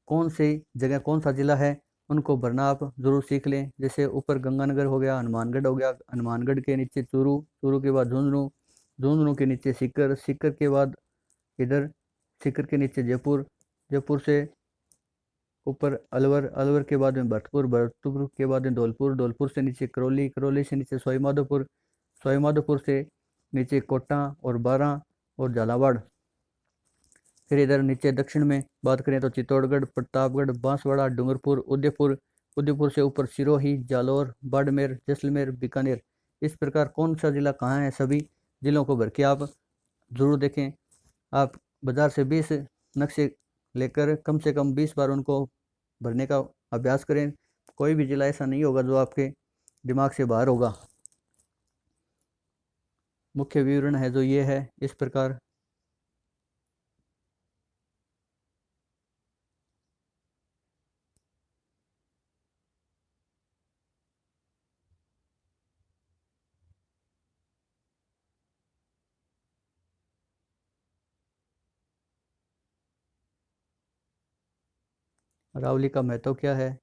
कौन सी जगह, कौन सा ज़िला है, उनको भरना आप ज़रूर सीख लें। जैसे ऊपर गंगानगर हो गया, हनुमानगढ़ हो गया, हनुमानगढ़ के नीचे चूरू, चूरू के बाद झुंझुनू, झुंझुनू के नीचे सीकर, सीकर के बाद इधर सीकर के नीचे जयपुर, जयपुर से ऊपर अलवर, अलवर के बाद में भरतपुर, भरतपुर के बाद में धौलपुर, धौलपुर से नीचे करौली, करौली से नीचे सवाईमाधोपुर, सवाईमाधोपुर से नीचे कोटा और बारां और झालावाड़। फिर इधर नीचे दक्षिण में बात करें तो चित्तौड़गढ़, प्रतापगढ़, बांसवाड़ा, डूंगरपुर, उदयपुर, उदयपुर से ऊपर सिरोही, जालौर, बाड़मेर, जैसलमेर, बीकानेर। इस प्रकार कौन सा जिला कहाँ है, सभी जिलों को भर के आप जरूर देखें। आप बाजार से 20 नक्शे लेकर कम से कम 20 बार उनको भरने का अभ्यास करें। कोई भी जिला ऐसा नहीं होगा जो आपके दिमाग से बाहर होगा। मुख्य विवरण है जो ये है इस प्रकार। अरावली का महत्व क्या है,